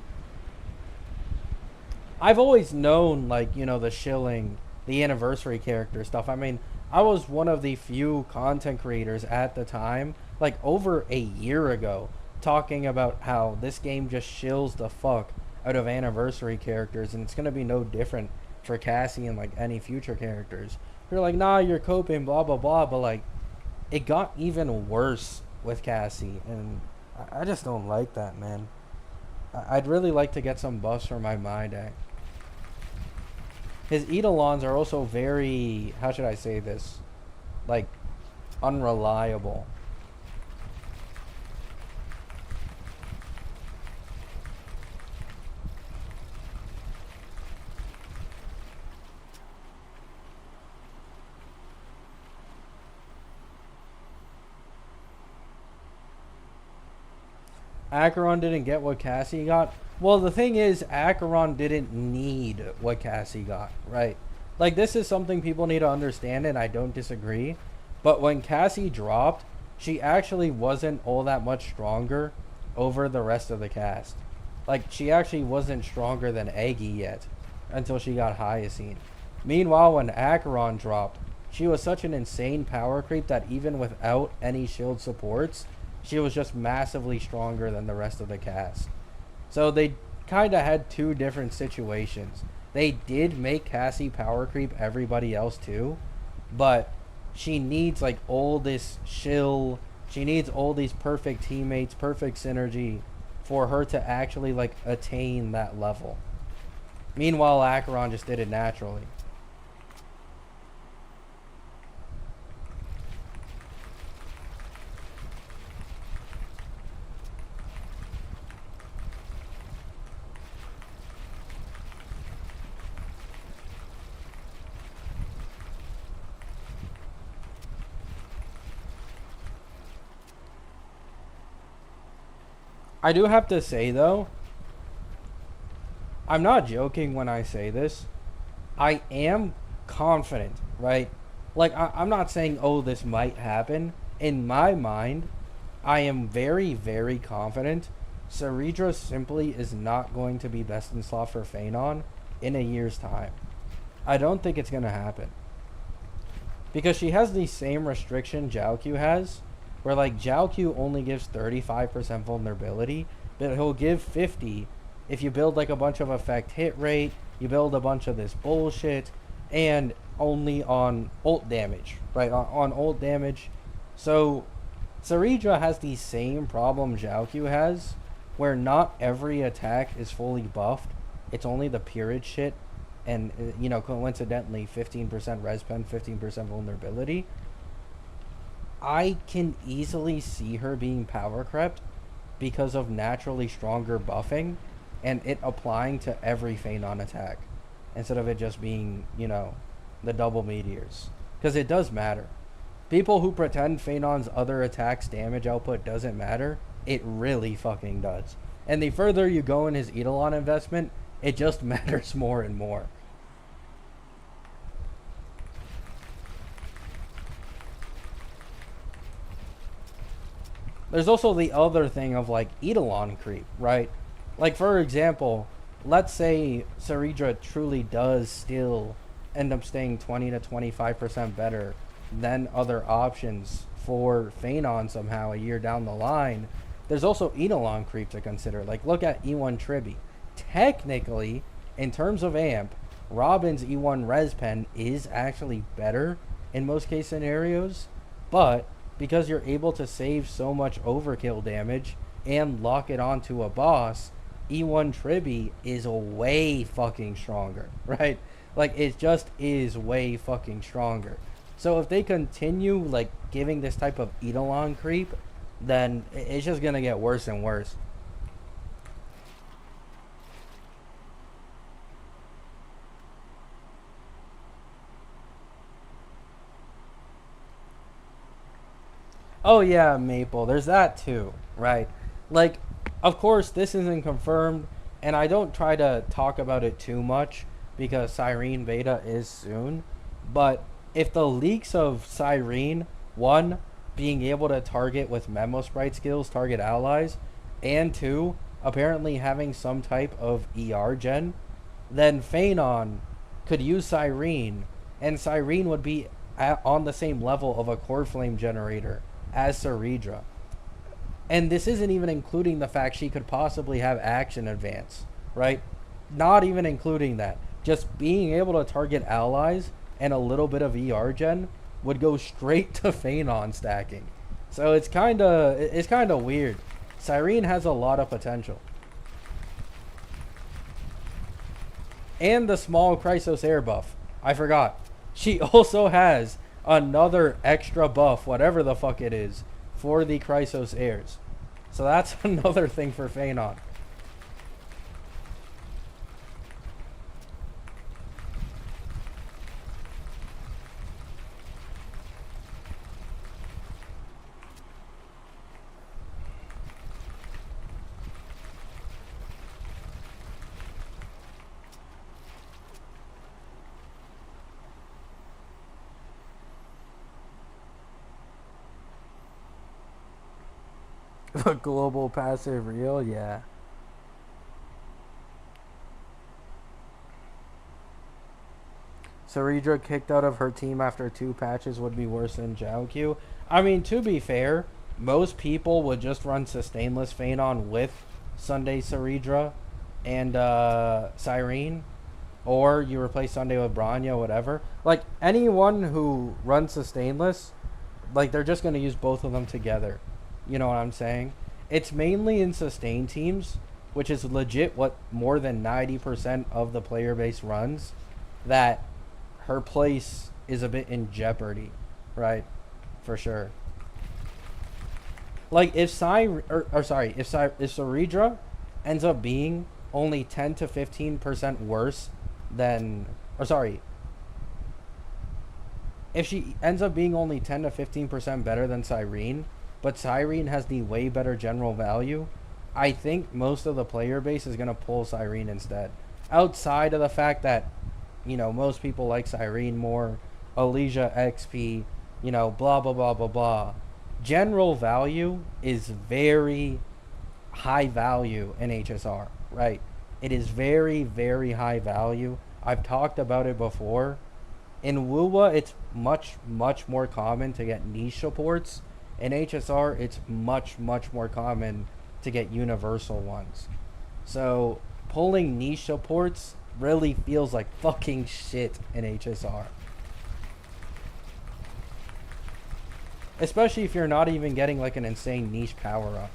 I've always known, like, the shilling, the anniversary character stuff. I mean, I was one of the few content creators at the time, like over a year ago, talking about how this game just shills the fuck out of anniversary characters, and it's gonna be no different for Cassie and like any future characters. You're like, nah, you're coping, blah blah blah, but like, it got even worse with Cassie, and I just don't like that, man. I'd really like to get some buffs for my mind. His Eidolons are also very, how should I say this? Like, unreliable. Acheron didn't get what Cassie got. Well, the thing is, Acheron didn't need what Cassie got, right? Like, this is something people need to understand, and I don't disagree. But when Cassie dropped, she actually wasn't all that much stronger over the rest of the cast. Like, she actually wasn't stronger than Eggy yet until she got Hyacine. Meanwhile, when Acheron dropped, she was such an insane power creep that even without any shield supports, she was just massively stronger than the rest of the cast. So they kind of had two different situations. They did make Cassie power creep everybody else too, but she needs like all this shill. She needs all these perfect teammates, perfect synergy for her to actually like attain that level. Meanwhile, Acheron just did it naturally. I do have to say though, I'm not joking when I say this. I am confident, right? Like, I'm not saying, oh, this might happen. In my mind, I am very, very confident Ceridra simply is not going to be best in slot for Phanon in a year's time. I don't think it's going to happen. Because she has the same restriction Jiaoqiu has, where like Jiaoqiu only gives 35% vulnerability, but he'll give 50 if you build like a bunch of effect hit rate, you build a bunch of this bullshit, and only on ult damage, right? On ult damage. So Ceridra has the same problem Jiaoqiu has, where not every attack is fully buffed. It's only the peerage shit, and coincidentally, 15% res pen, 15% vulnerability. I can easily see her being power crept because of naturally stronger buffing and it applying to every Phanon attack instead of it just being, the double meteors. Because it does matter. People who pretend Phanon's other attacks damage output doesn't matter, it really fucking does. And the further you go in his Eidolon investment, it just matters more and more. There's also the other thing of like Eidolon creep, right? Like, for example, let's say Ceridra truly does still end up staying 20 to 25% better than other options for Phanon somehow a year down the line. There's also Eidolon creep to consider. Like, look at E1 Tribi. Technically, in terms of amp, Robin's E1 res pen is actually better in most case scenarios, but because you're able to save so much overkill damage and lock it onto a boss, E1 Tribi is way fucking stronger, right? Like, it just is way fucking stronger. So if they continue, like, giving this type of Eidolon creep, then it's just gonna get worse and worse. Oh yeah, Maple. There's that too, right? Like, of course, this isn't confirmed, and I don't try to talk about it too much because Cyrene Beta is soon. But if the leaks of Cyrene, one, being able to target with Memo Sprite skills, target allies, and two, apparently having some type of ER gen, then Phanon could use Cyrene, and Cyrene would be on the same level of a core flame generator as Ceridra. And this isn't even including the fact she could possibly have action advance, right? Not even including that. Just being able to target allies and a little bit of ER gen would go straight to Phanon stacking. So it's kinda weird. Cyrene has a lot of potential. And the small Chrysos air buff. I forgot. She also has another extra buff, whatever the fuck it is, for the Chrysos airs. So that's another thing for Phanon. The global passive real, yeah. Saridra kicked out of her team after 2 patches would be worse than Jiaoqiu. I mean, to be fair, most people would just run Sustainless Phanon with Sunday Saridra and Cyrene, or you replace Sunday with Branya, whatever. Like, anyone who runs Sustainless, like, they're just going to use both of them together. You know what I'm saying? It's mainly in sustain teams, which is legit what more than 90% of the player base runs, that her place is a bit in jeopardy, right? For sure. Like if if Saridra ends up being only 10 to 15% worse than, or sorry, if she ends up being only 10 to 15% better than Cyrene, but Cyrene has the way better general value, I think most of the player base is going to pull Cyrene instead. Outside of the fact that, most people like Cyrene more, Elysia XP, blah, blah, blah, blah, blah. General value is very high value in HSR, right? It is very, very high value. I've talked about it before. In WUWA, it's much, much more common to get niche supports. In HSR, it's much, much more common to get universal ones. So, pulling niche supports really feels like fucking shit in HSR. Especially if you're not even getting like an insane niche power up.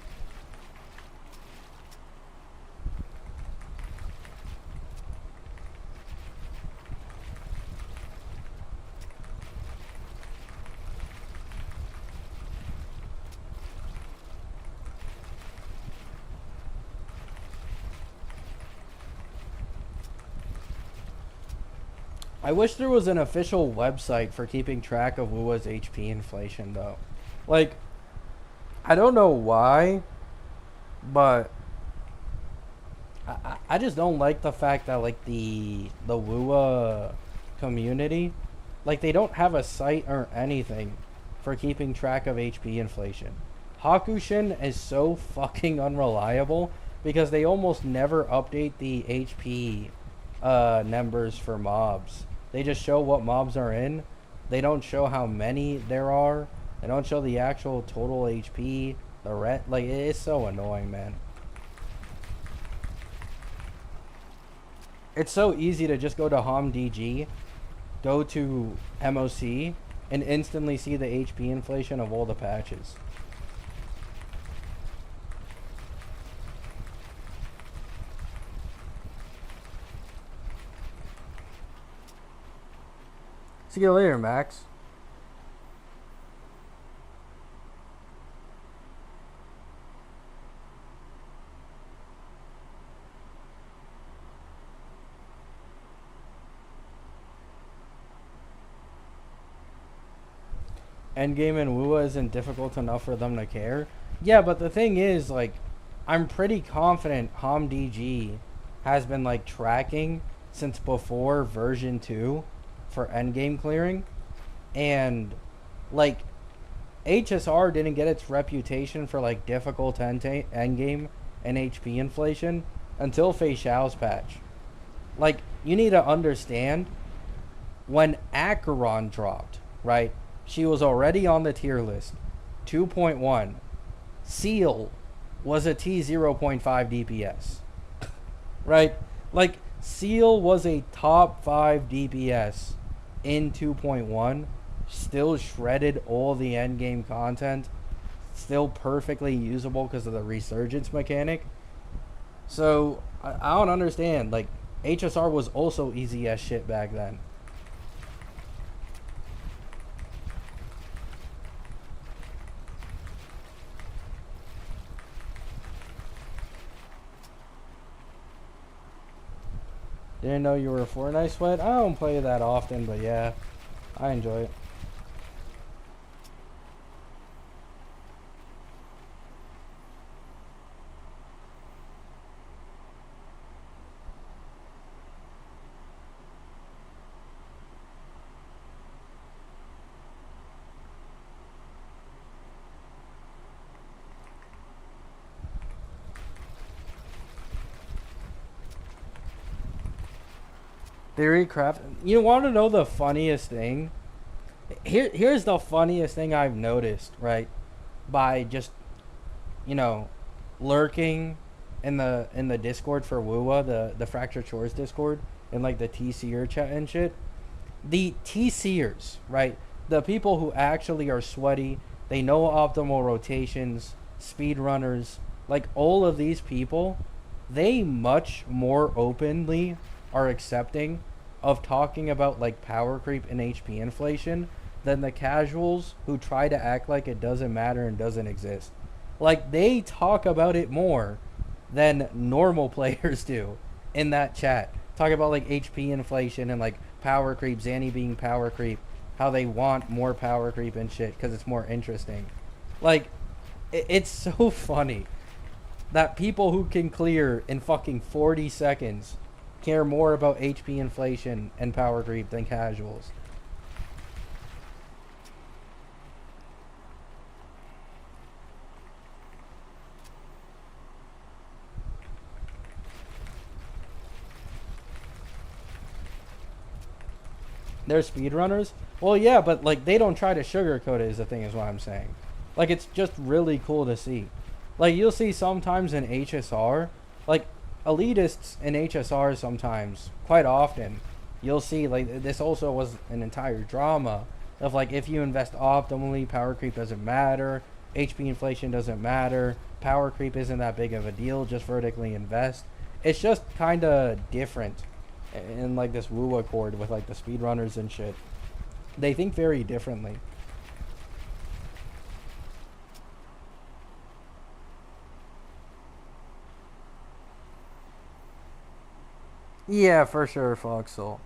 I wish there was an official website for keeping track of WUA's HP inflation though. Like, I don't know why, but I just don't like the fact that like the WUA community, like they don't have a site or anything for keeping track of HP inflation. Hakushin is so fucking unreliable because they almost never update the HP numbers for mobs. They just show what mobs are in. They don't show how many there are. They don't show the actual total HP. The like it's so annoying, man. It's so easy to just go to HomDG, go to MOC, and instantly see the HP inflation of all the patches. See you later, Max. Endgame and WUA isn't difficult enough for them to care. Yeah, but the thing is, like, I'm pretty confident HomDG has been, like, tracking since before version 2 for endgame clearing. And like HSR didn't get its reputation for like difficult endgame and HP inflation until Fei Xiao's patch. Like you need to understand when Acheron dropped, right? She was already on the tier list. 2.1. Seal was a T 0.5 DPS, right? Like Seal was a top 5 DPS in 2.1, still shredded all the end game content, still perfectly usable because of the resurgence mechanic. So I don't understand. Like HSR was also easy as shit back then. Didn't know you were a Fortnite sweat. I don't play that often, but yeah, I enjoy it. Theory craft. You want to know the funniest thing? Here's the funniest thing I've noticed, right? By just you know, lurking in the Discord for WUWA, the Fracture Chores Discord, and like the TCer chat and shit. The TCers, right? The people who actually are sweaty, they know optimal rotations, speedrunners, like all of these people, they much more openly are accepting of talking about like power creep and HP inflation than the casuals who try to act like it doesn't matter and doesn't exist. Like they talk about it more than normal players do in that chat. Talk about like HP inflation and like power creep, Zanny being power creep, how they want more power creep and shit because it's more interesting. Like, it's so funny that people who can clear in fucking 40 seconds care more about HP inflation and power creep than casuals. They're speedrunners? Well, yeah, but like they don't try to sugarcoat it. Is the thing, is what I'm saying. Like it's just really cool to see. Like you'll see sometimes in HSR, like elitists in HSR sometimes, quite often, you'll see like this also was an entire drama of like if you invest optimally, power creep doesn't matter, HP inflation doesn't matter, power creep isn't that big of a deal, just vertically invest. It's just kind of different in like this Woo Accord with like the speedrunners and shit. They think very differently. Yeah, for sure, Foxel.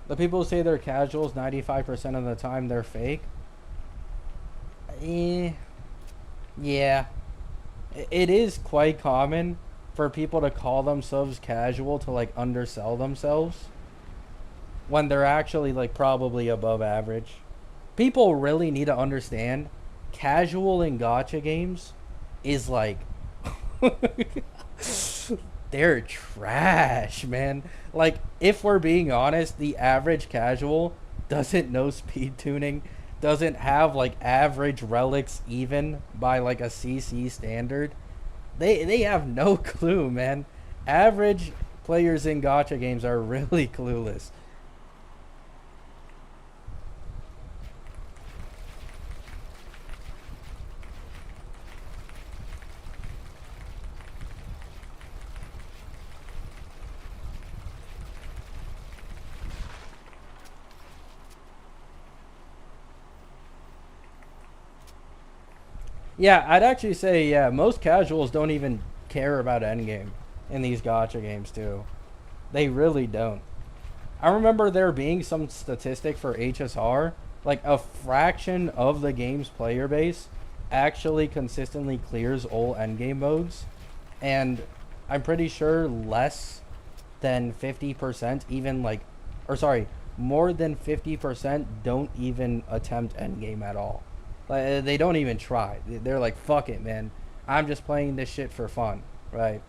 The people who say they're casuals 95% of the time they're fake. Eh, yeah. It is quite common for people to call themselves casual to like undersell themselves when they're actually like probably above average. People really need to understand casual in gacha games is like they're trash, man. Like if we're being honest, the average casual doesn't know speed tuning, doesn't have like average relics even by like a CC standard. They have no clue, man. Average players in gacha games are really clueless. Yeah, I'd actually say yeah, most casuals don't even care about endgame in these gacha games too. They really don't. I remember there being some statistic for HSR, like a fraction of the game's player base actually consistently clears all endgame modes. And I'm pretty sure less than 50%, even like, or sorry, more than 50% don't even attempt endgame at all. Like, they don't even try. They're like, fuck it, man. I'm just playing this shit for fun, right?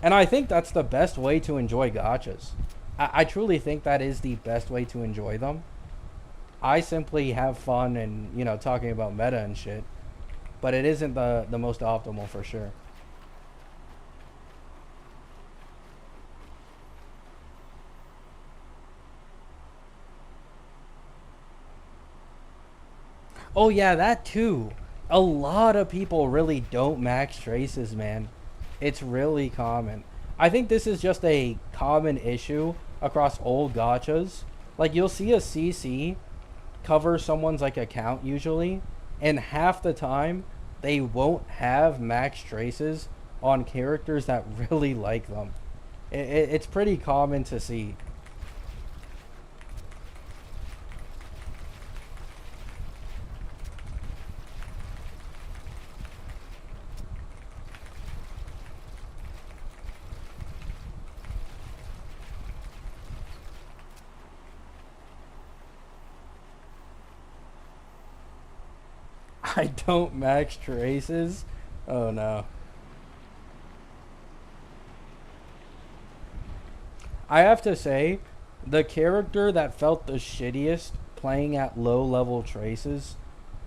And I think that's the best way to enjoy gachas. I truly think that is the best way to enjoy them. I simply have fun and, talking about meta and shit, but it isn't the most optimal for sure. Oh yeah, that too. A lot of people really don't max traces, man. It's really common. I think this is just a common issue across old gachas. Like you'll see a CC cover someone's like account usually, and half the time they won't have max traces on characters that really like them. It's pretty common to see. I don't max traces. Oh no. I have to say, the character that felt the shittiest playing at low level traces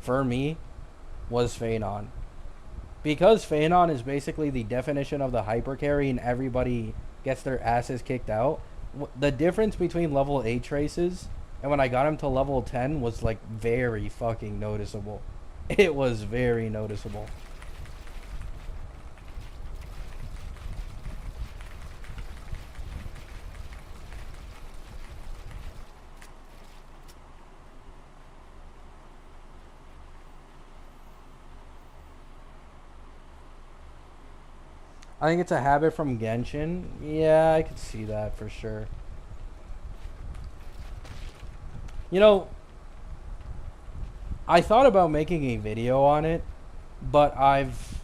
for me was Phanon. Because Phanon is basically the definition of the hyper carry and everybody gets their asses kicked out. The difference between level 8 traces and when I got him to level 10 was like very fucking noticeable. It was very noticeable. I think it's a habit from Genshin. Yeah, I could see that for sure. You know, I thought about making a video on it, but I've,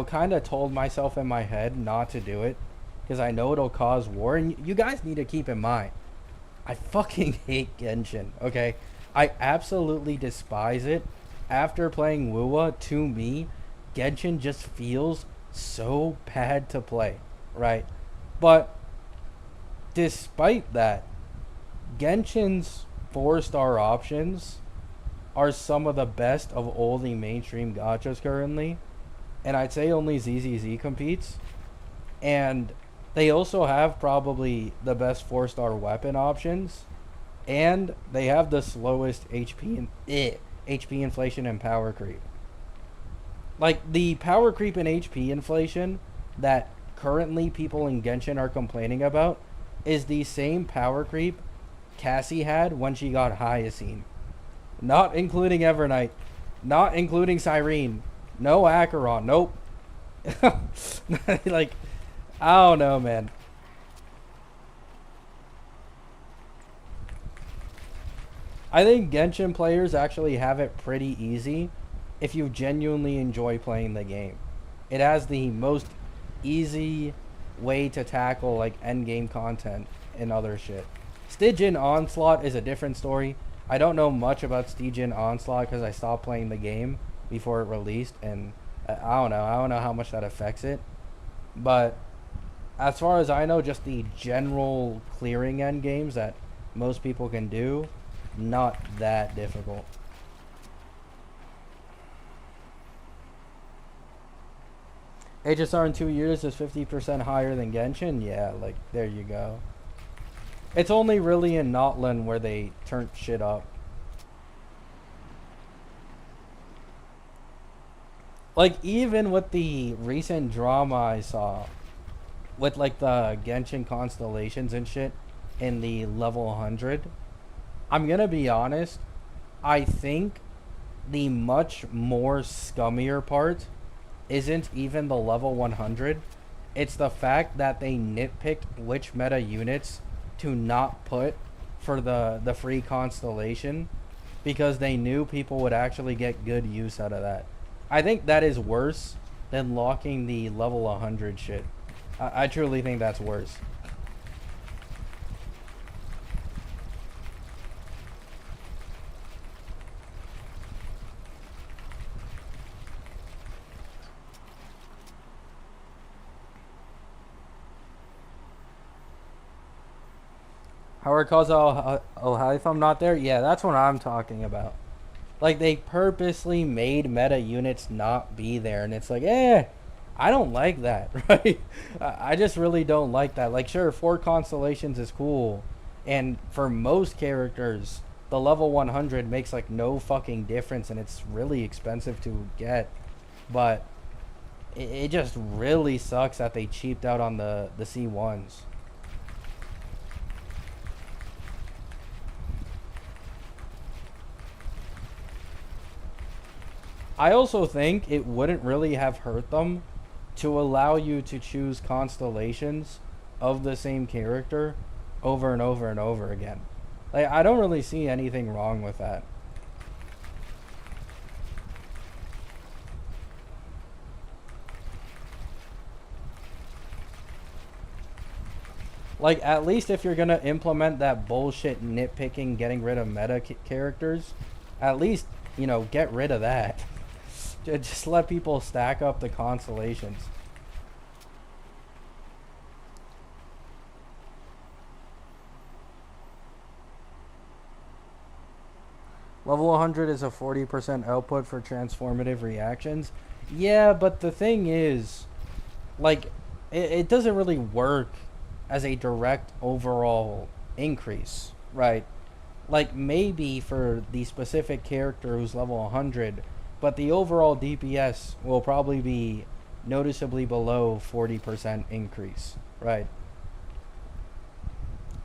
kind of told myself in my head not to do it because I know it'll cause war. And you guys need to keep in mind, I fucking hate Genshin, okay? I absolutely despise it. After playing Wuwa, to me, Genshin just feels so bad to play, right? But despite that, Genshin's 4-star options are some of the best of all the mainstream gachas currently. And I'd say only ZZZ competes. And they also have probably the best 4-star weapon options. And they have the slowest HP inflation and power creep. Like the power creep and HP inflation that currently people in Genshin are complaining about is the same power creep Cassie had when she got Hyacine. Not including Evernight. Not including Cyrene. No Acheron. Nope. Like, I don't know, man. I think Genshin players actually have it pretty easy if you genuinely enjoy playing the game. It has the most easy way to tackle like endgame content and other shit. Stygian Onslaught is a different story. I don't know much about Stygian Onslaught because I stopped playing the game before it released, and I don't know. I don't know how much that affects it. But as far as I know, just the general clearing end games that most people can do, not that difficult. HSR in 2 years is 50% higher than Genshin? Yeah, like, there you go. It's only really in Notland where they turned shit up. Like, even with the recent drama I saw, with, like, the Genshin constellations and shit in the level 100, I'm gonna be honest, I think the much more scummier part isn't even the level 100. It's the fact that they nitpicked which meta units to not put for the free constellation because they knew people would actually get good use out of that. I think that is worse than locking the level 100 shit. I truly think that's worse. Howard calls Ohio if I'm not there? Yeah, that's what I'm talking about. Like, they purposely made meta units not be there, and it's like, I don't like that, right? I just really don't like that. Like, sure, 4 constellations is cool, and for most characters, the level 100 makes like no fucking difference, and it's really expensive to get. But it just really sucks that they cheaped out on the C1s. I also think it wouldn't really have hurt them to allow you to choose constellations of the same character over and over and over again. Like, I don't really see anything wrong with that. Like, at least if you're gonna implement that bullshit nitpicking, getting rid of meta characters, at least, get rid of that. Just let people stack up the constellations. Level 100 is a 40% output for transformative reactions. Yeah, but the thing is, like, it doesn't really work as a direct overall increase, right? Like, maybe for the specific character who's level 100, but the overall DPS will probably be noticeably below 40% increase, right?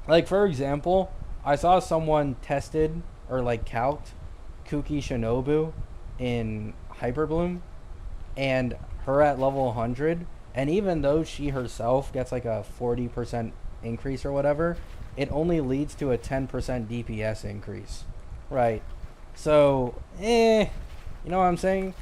Like, for example, I saw someone tested or like calced Kuki Shinobu in Hyperbloom, and her at level 100, and even though she herself gets like a 40% increase or whatever, it only leads to a 10% DPS increase, right? So, you know what I'm saying?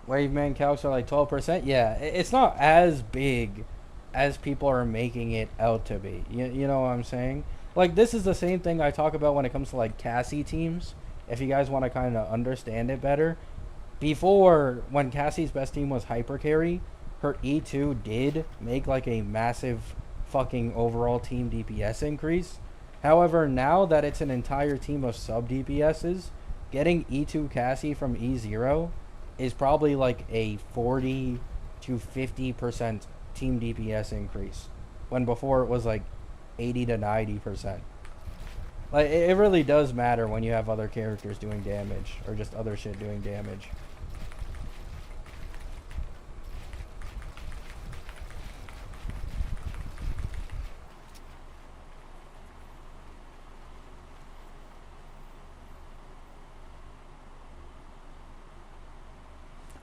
Waveman calcs are like 12%. Yeah, it's not as big as people are making it out to be. You know what I'm saying? Like, this is the same thing I talk about when it comes to like Cassie teams. If you guys want to kind of understand it better, before, when Cassie's best team was Hyper Carry, her E2 did make like a massive fucking overall team DPS increase. However, now that it's an entire team of sub DPSs, getting E2 Cassie from E0 is probably like a 40 to 50% team DPS increase, when before it was like 80 to 90%. Like, it really does matter when you have other characters doing damage or just other shit doing damage.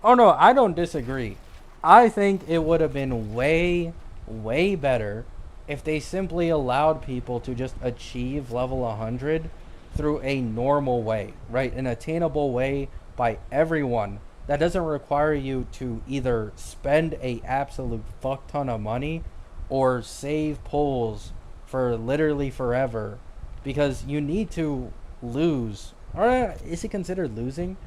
Oh no, I don't disagree. I think it would have been way, way better if they simply allowed people to just achieve level 100 through a normal way, right? An attainable way by everyone that doesn't require you to either spend a absolute fuck ton of money or save pulls for literally forever, because you need to lose. Or is it considered losing?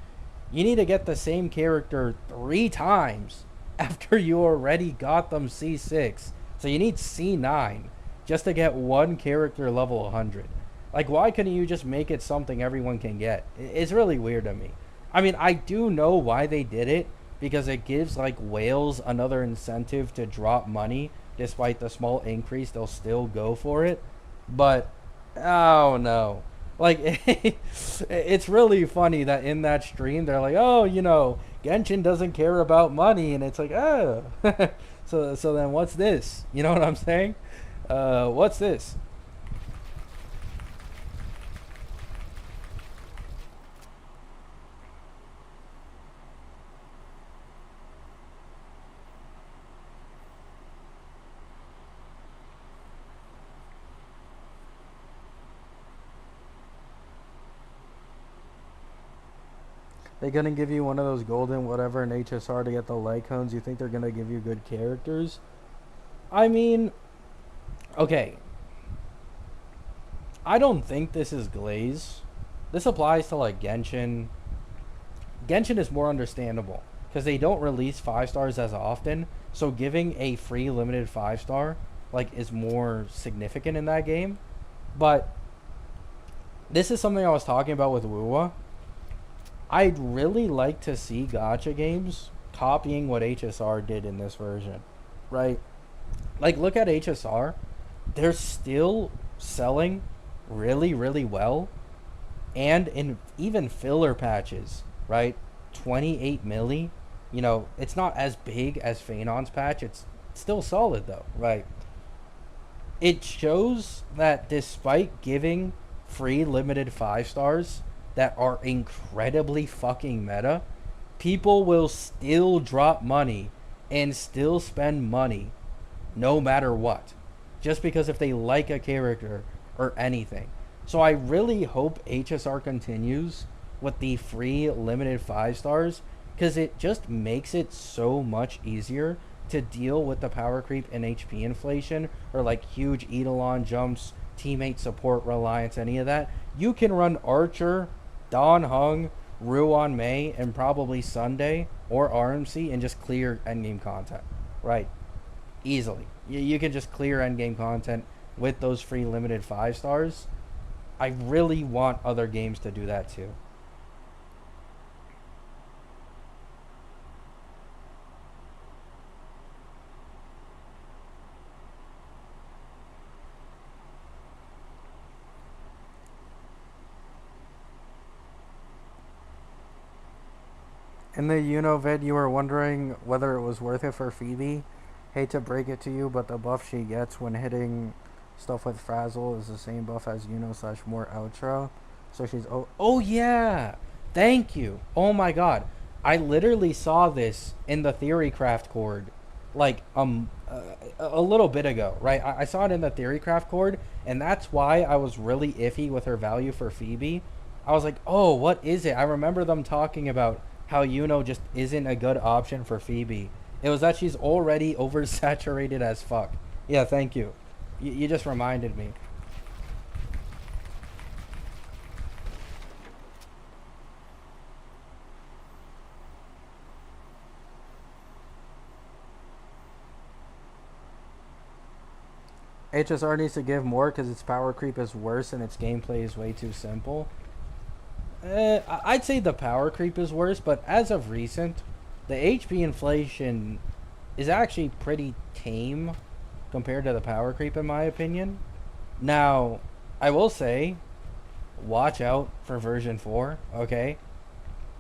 You need to get the same character 3 times after you already got them C6. So you need C9 just to get one character level 100. Like, why couldn't you just make it something everyone can get? It's really weird to me. I mean, I do know why they did it, because it gives like whales another incentive to drop money. Despite the small increase, they'll still go for it. But, oh no. Like, it's really funny that in that stream they're like, oh, Genshin doesn't care about money, and it's like, oh, so then what's this? You know what I'm saying? What's this? They gonna give you one of those golden whatever in HSR to get the light cones. You think they're gonna give you good characters? I mean, okay. I don't think this is glaze. This applies to like Genshin. Genshin is more understandable because they don't release 5 stars as often. So giving a free limited 5 star like is more significant in that game. But this is something I was talking about with Wuwa. I'd really like to see gacha games copying what HSR did in this version, right? Like, look at HSR. They're still selling really, really well. And in even filler patches, right? 28 milli. You know, it's not as big as Phaenon's patch. It's still solid, though, right? It shows that despite giving free limited 5 stars that are incredibly fucking meta, people will still drop money and still spend money no matter what. Just because if they like a character or anything. So I really hope HSR continues with the free limited 5 stars because it just makes it so much easier to deal with the power creep and HP inflation or like huge Eidolon jumps, teammate support reliance, any of that. You can run Archer, Don Hung, Ruan Mei, and probably Sunday or RMC and just clear endgame content. Right. Easily. You can just clear endgame content with those free limited 5 stars. I really want other games to do that too. In the Uno vid, you were wondering whether it was worth it for Phoebe. Hate to break it to you, but the buff she gets when hitting stuff with Frazzle is the same buff as Uno slash more outro. So she's oh yeah, thank you. Oh my god, I literally saw this in the Theorycraft cord, like a little bit ago, right? I saw it in the Theorycraft cord, and that's why I was really iffy with her value for Phoebe. I was like, oh, what is it? I remember them talking about how Yuno just isn't a good option for Phoebe. It was that she's already oversaturated as fuck. Yeah, thank you. You just reminded me. HSR needs to give more because its power creep is worse and its gameplay is way too simple. I'd say the power creep is worse, but as of recent, the HP inflation is actually pretty tame compared to the power creep, in my opinion. Now, I will say, watch out for version 4, okay?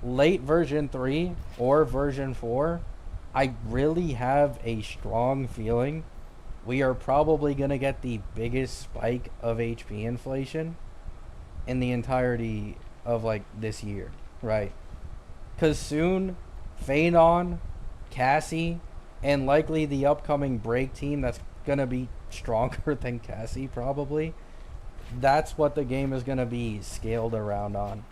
Late version 3 or version 4, I really have a strong feeling we are probably going to get the biggest spike of HP inflation in the entirety of like this year, right? Because soon, Phanon, Cassie, and likely the upcoming break team that's going to be stronger than Cassie probably, that's what the game is going to be scaled around on.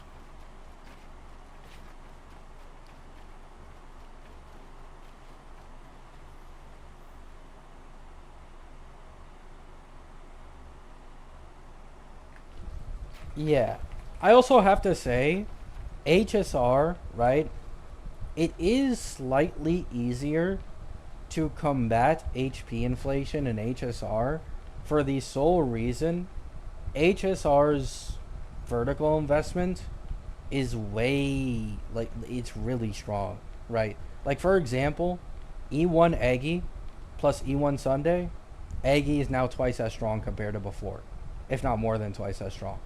Yeah. I also have to say, HSR, right? It is slightly easier to combat HP inflation in HSR for the sole reason HSR's vertical investment is way like it's really strong, right? Like for example, E1 Eggy plus E1 Sunday, Eggy is now twice as strong compared to before, if not more than twice as strong,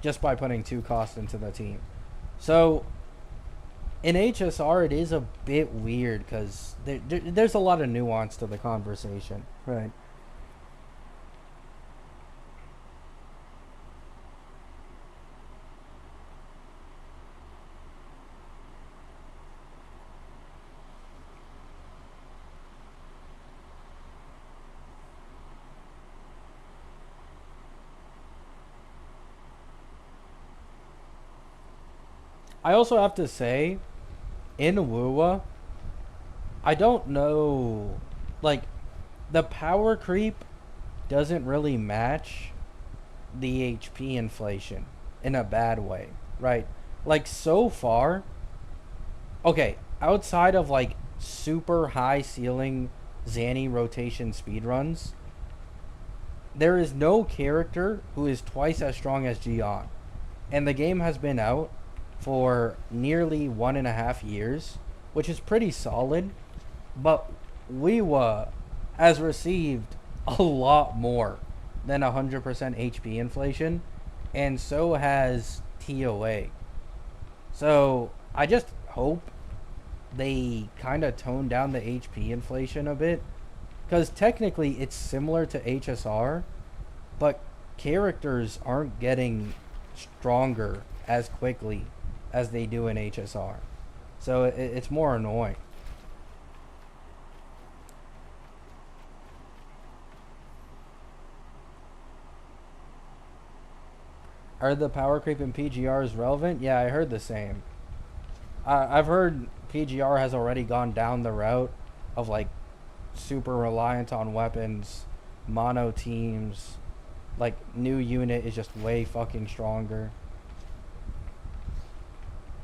just by putting two costs into the team. So in HSR, it is a bit weird because there's a lot of nuance to the conversation, right? I also have to say, in Wuwa, I don't know, like, the power creep doesn't really match the HP inflation in a bad way, right? Like, so far, okay, outside of like super high ceiling Zanny rotation speedruns, there is no character who is twice as strong as Gion. And the game has been out for nearly 1.5 years, which is pretty solid. But Wiwa has received a lot more than 100% HP inflation, and so has TOA. So I just hope they kind of tone down the HP inflation a bit, because technically it's similar to HSR, but characters aren't getting stronger as quickly as they do in HSR. So it's more annoying. Are the power creep in PGRs relevant? Yeah, I heard the same. I've heard PGR has already gone down the route of like super reliant on weapons, mono teams, like new unit is just way fucking stronger.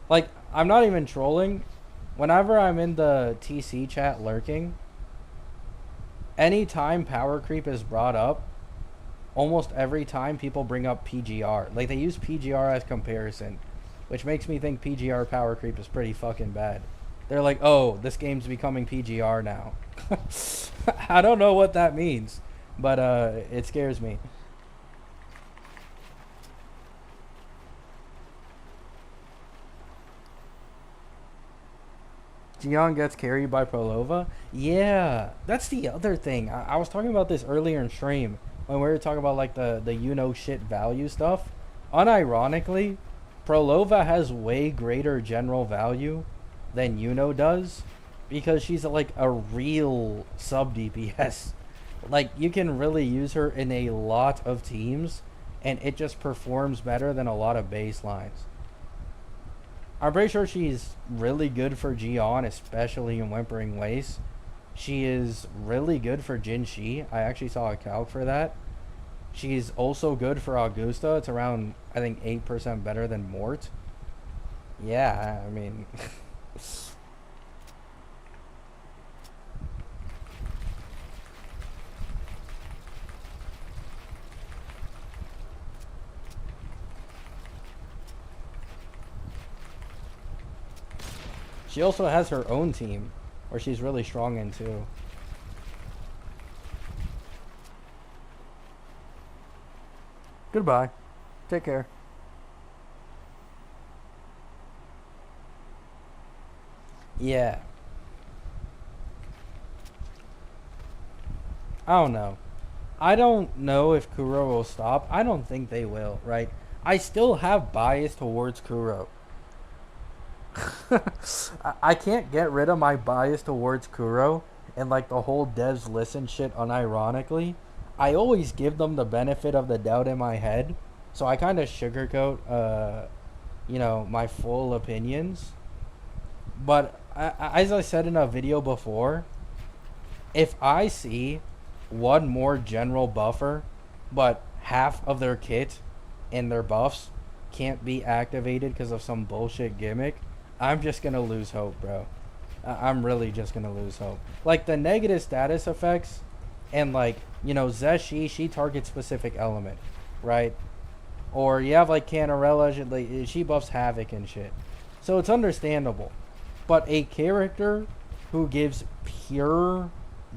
Like, I'm not even trolling. Whenever I'm in the TC chat lurking, anytime power creep is brought up, almost every time people bring up PGR. Like, they use PGR as comparison, which makes me think PGR power creep is pretty fucking bad. They're like, oh, this game's becoming PGR now. I don't know what that means, but it scares me. Gion gets carried by Prolova? Yeah, that's the other thing. I was talking about this earlier in stream when we were talking about like the you know shit value stuff. Unironically, Prolova has way greater general value than Yuno does because she's like a real sub DPS. Like, you can really use her in a lot of teams and it just performs better than a lot of baselines. I'm pretty sure she's really good for Gion, especially in Whimpering Waste. She is really good for Jin Shi. I actually saw a calc for that. She's also good for Augusta. It's around, I think, 8% better than Mort. Yeah, I mean... she also has her own team, where she's really strong in, too. Goodbye. Take care. Yeah. I don't know. I don't know if Kuro will stop. I don't think they will, right? I still have bias towards Kuro. I can't get rid of my bias towards Kuro and like the whole devs listen shit unironically. I always give them the benefit of the doubt in my head. So I kind of sugarcoat my full opinions. But as I said in a video before, if I see one more general buffer, but half of their kit and their buffs can't be activated because of some bullshit gimmick, I'm just gonna lose hope, bro. I'm really just gonna lose hope. Like, the negative status effects, and like, Zeshi, she targets specific element, right? Or you have like Canarella, she buffs Havoc and shit. So it's understandable. But a character who gives pure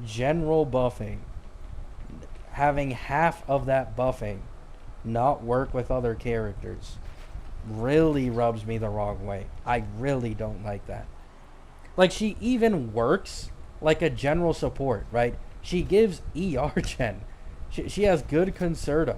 general buffing, having half of that buffing not work with other characters, really rubs me the wrong way. I really don't like that. Like, she even works like a general support, right? She gives ER gen. She has good concerta.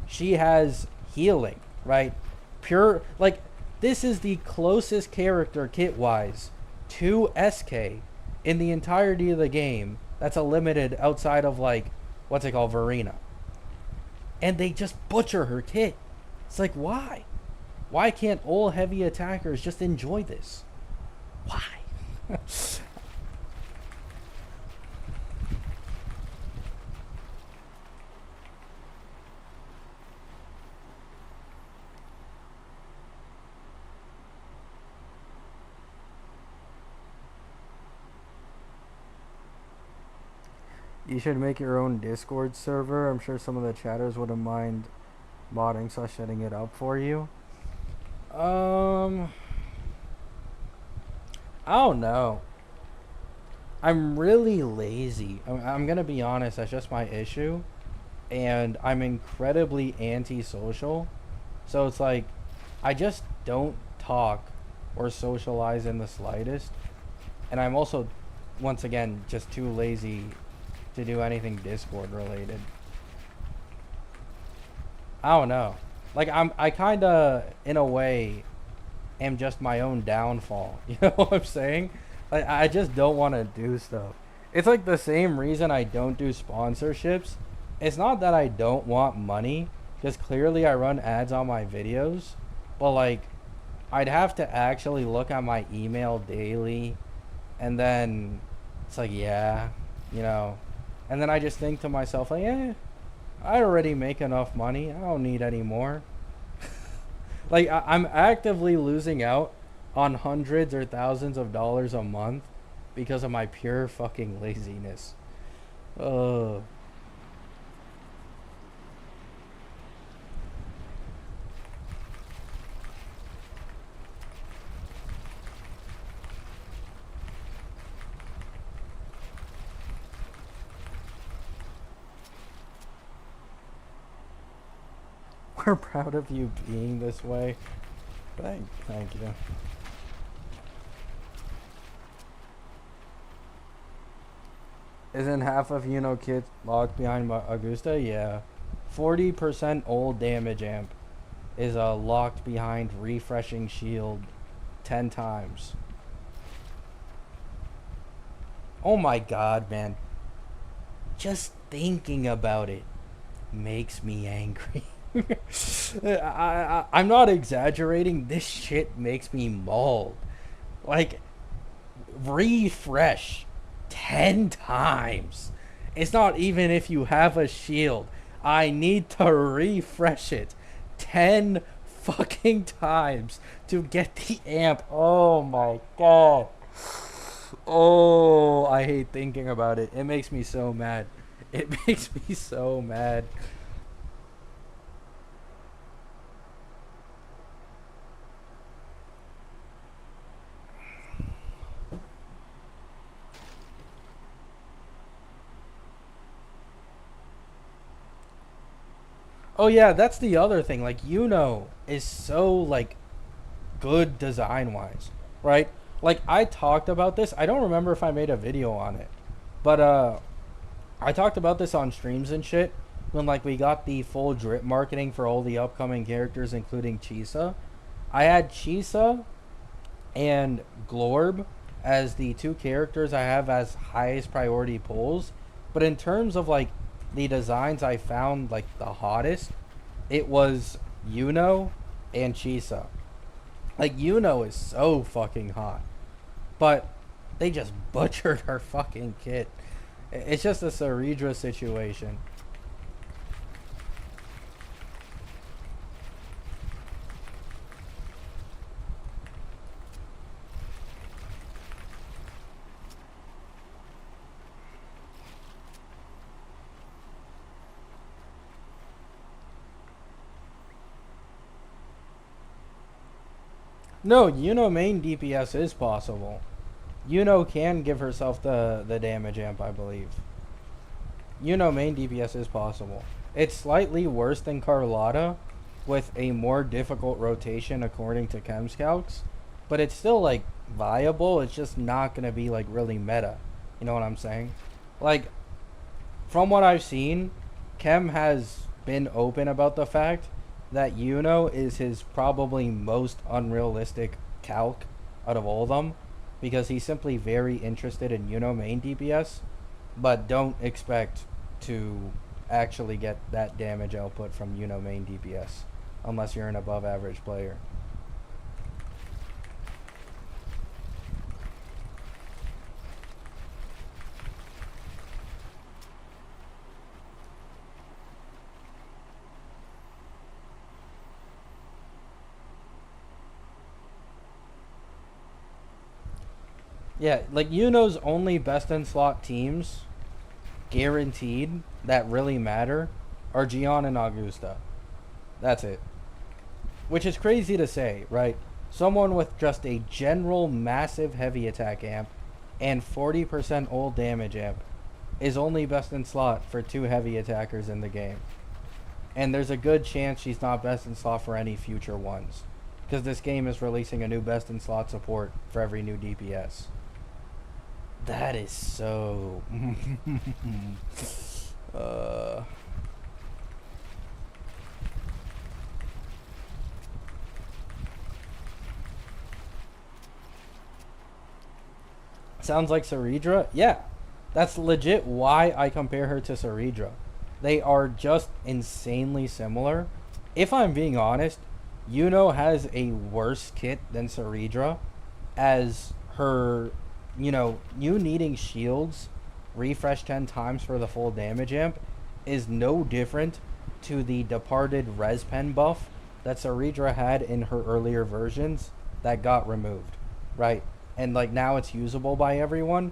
She has healing, right? Pure, like, this is the closest character kit-wise to SK in the entirety of the game that's a limited outside of, like, what's it called, Verena. And they just butcher her kit. It's like, why? Why can't all heavy attackers just enjoy this? Why? You should make your own Discord server. I'm sure some of the chatters wouldn't mind modding slash setting it up for you. Um, I don't know. I'm really lazy. I'm gonna be honest. That's just my issue, and I'm incredibly antisocial. So it's like, I just don't talk or socialize in the slightest, and I'm also, once again, just too lazy to do anything Discord related. I don't know. Like I kind of, in a way, am just my own downfall. You know what I'm saying? Like I just don't want to do stuff. It's like the same reason I don't do sponsorships. It's not that I don't want money, because clearly I run ads on my videos, but like I'd have to actually look at my email daily, and then it's like, yeah, you know, and then I just think to myself like, I already make enough money. I don't need any more. Like I'm actively losing out on hundreds or thousands of dollars a month because of my pure fucking laziness. Uh, we're proud of you being this way. Thank you. Isn't half of kit locked behind Augusta? Yeah. 40% old damage amp is locked behind refreshing shield 10 times. Oh my god, man. Just thinking about it makes me angry. I'm not exaggerating. This shit makes me mauled. Like, refresh 10 times. It's not even if you have a shield. I need to refresh it 10 fucking times to get the amp. Oh my god. Oh, I hate thinking about it. It makes me so mad. It makes me so mad. Oh yeah, that's the other thing. Like is so like good design wise, right? Like I talked about this. I don't remember if I made a video on it, but I talked about this on streams and shit when like we got the full drip marketing for all the upcoming characters, including Chisa. I had Chisa and Glorb as the two characters I have as highest priority pulls. But in terms of like the designs I found like the hottest, it was and Chisa. Like is so fucking hot, but they just butchered her fucking kit. It's just a Ceredra situation. No, main DPS is possible. Can give herself the damage amp, I believe. Main DPS is possible. It's slightly worse than Carlotta, with a more difficult rotation according to Chem's calcs, but it's still like viable. It's just not gonna be like really meta. You know what I'm saying? Like, from what I've seen, Chem has been open about the fact that is his probably most unrealistic calc out of all of them, because he's simply very interested in main DPS, but don't expect to actually get that damage output from main DPS unless you're an above average player. Yeah, like Yuno's only best in slot teams guaranteed that really matter are Gion and Augusta. That's it. Which is crazy to say, right? Someone with just a general massive heavy attack amp and 40% old damage amp is only best in slot for two heavy attackers in the game. And there's a good chance she's not best in slot for any future ones. Because this game is releasing a new best in slot support for every new DPS. That is so. uh, Sounds like Saridra? Yeah. That's legit why I compare her to Saridra. They are just insanely similar. If I'm being honest, Yuno has a worse kit than Saridra, as her, you needing shields refresh 10 times for the full damage amp is no different to the departed res pen buff that Saridra had in her earlier versions that got removed, right? And like now it's usable by everyone.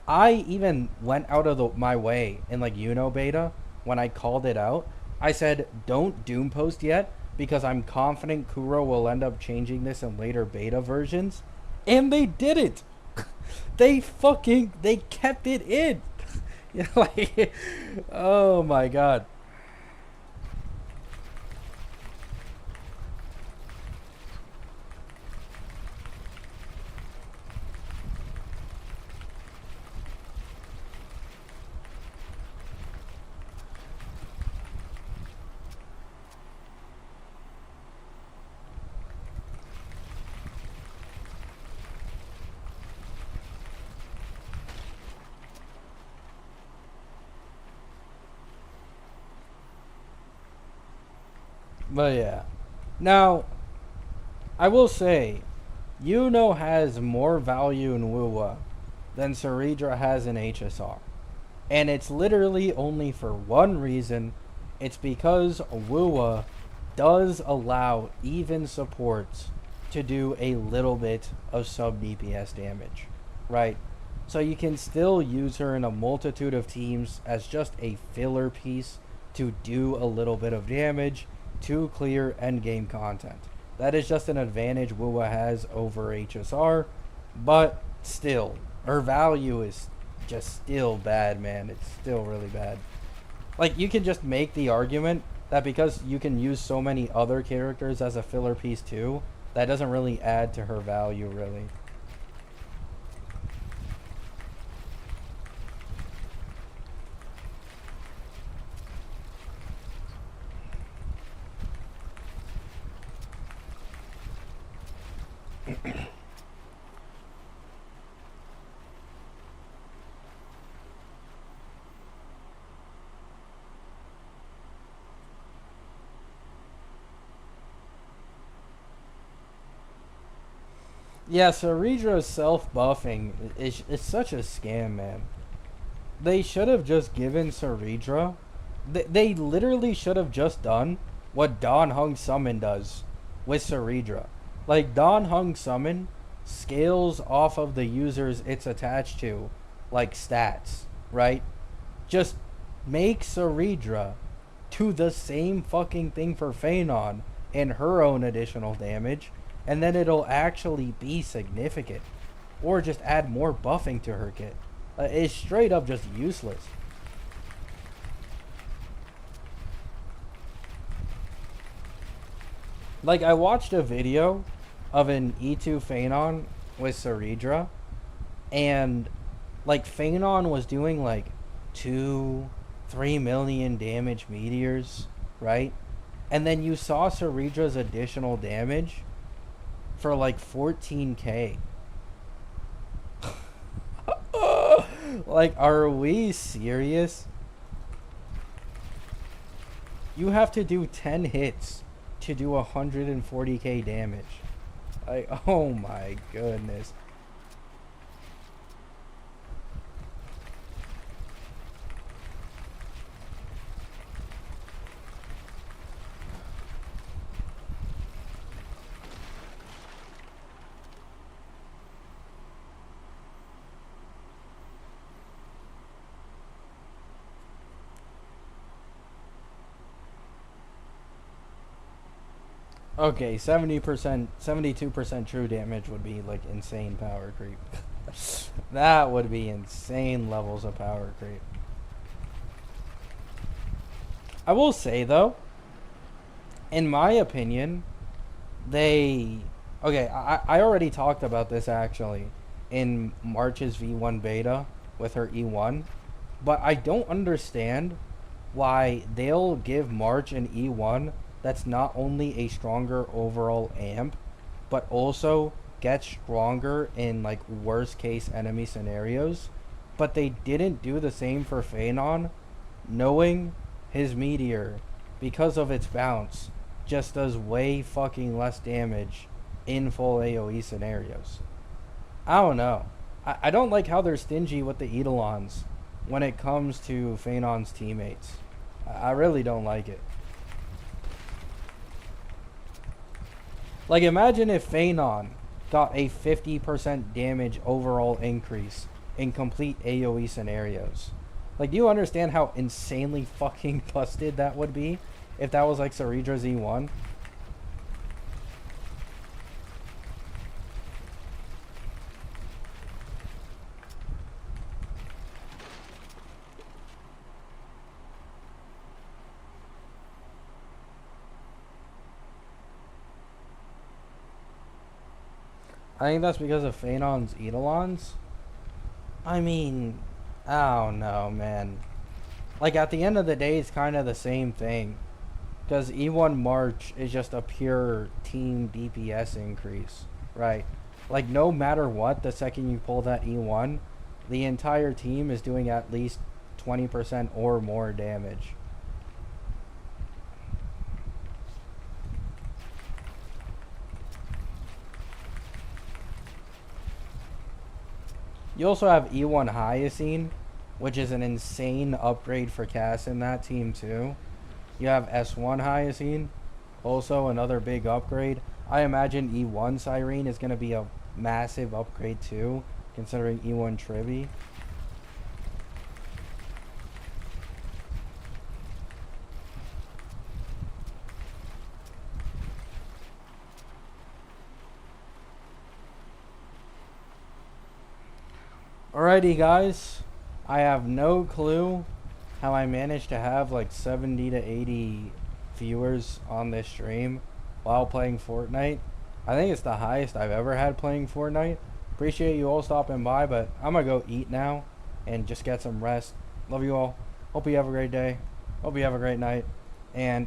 I even went out of my way in like beta when I called it out. I said don't doom post yet because I'm confident Kuro will end up changing this in later beta versions, and they did it. They kept it in. Like, oh my god. But yeah. Now, I will say, Yuno has more value in Wuwa than Saridra has in HSR. And it's literally only for one reason. It's because Wuwa does allow even supports to do a little bit of sub DPS damage, right? So you can still use her in a multitude of teams as just a filler piece to do a little bit of damage to clear endgame content. That is just an advantage Wuwa has over HSR, but still, her value is just still bad, man. It's still really bad. Like, you can just make the argument that because you can use so many other characters as a filler piece too, that doesn't really add to her value, really. Yeah, Ceridra's self-buffing is such a scam, man. They should have just given Ceridra. They literally should have just done what Don Hung Summon does with Ceridra. Like, Don Hung Summon scales off of the users it's attached to, like stats, right? Just make Ceridra do the same fucking thing for Phanon and her own additional damage, and then it'll actually be significant. Or just add more buffing to her kit. It's straight up just useless. Like, I watched a video of an E2 Phanon with Ceridra, and like Phanon was doing like 2, 3 million damage meteors, right? And then you saw Ceridra's additional damage for like 14k. Like, are we serious? You have to do 10 hits to do 140k damage. Like, oh my goodness. Okay, 70%, 72% true damage would be like insane power creep. That would be insane levels of power creep. I will say though, in my opinion, they okay, I already talked about this actually in March's V1 beta with her E1, but I don't understand why they'll give March an E1 that's not only a stronger overall amp, but also gets stronger in like worst case enemy scenarios. But they didn't do the same for Phanon, knowing his meteor, because of its bounce, just does way fucking less damage in full AoE scenarios. I don't know. I don't like how they're stingy with the Eidolons when it comes to Phanon's teammates. I really don't like it. Like, imagine if Phanon got a 50% damage overall increase in complete AoE scenarios. Like, do you understand how insanely fucking busted that would be if that was like Saridra Z1? I think that's because of Phanon's Eidolons. I mean, I don't know, man. Like, at the end of the day, it's kind of the same thing. Because E1 March is just a pure team DPS increase, right? Like, no matter what, the second you pull that E1, the entire team is doing at least 20% or more damage. You also have E1 Hyacine, which is an insane upgrade for Cass in that team, too. You have S1 Hyacine, also another big upgrade. I imagine E1 Cyrene is going to be a massive upgrade too, considering E1 Trivi. Alrighty, guys. I have no clue how I managed to have like 70 to 80 viewers on this stream while playing Fortnite. I think it's the highest I've ever had playing Fortnite. Appreciate you all stopping by, but I'm gonna go eat now and just get some rest. Love you all. Hope you have a great day. Hope you have a great night. And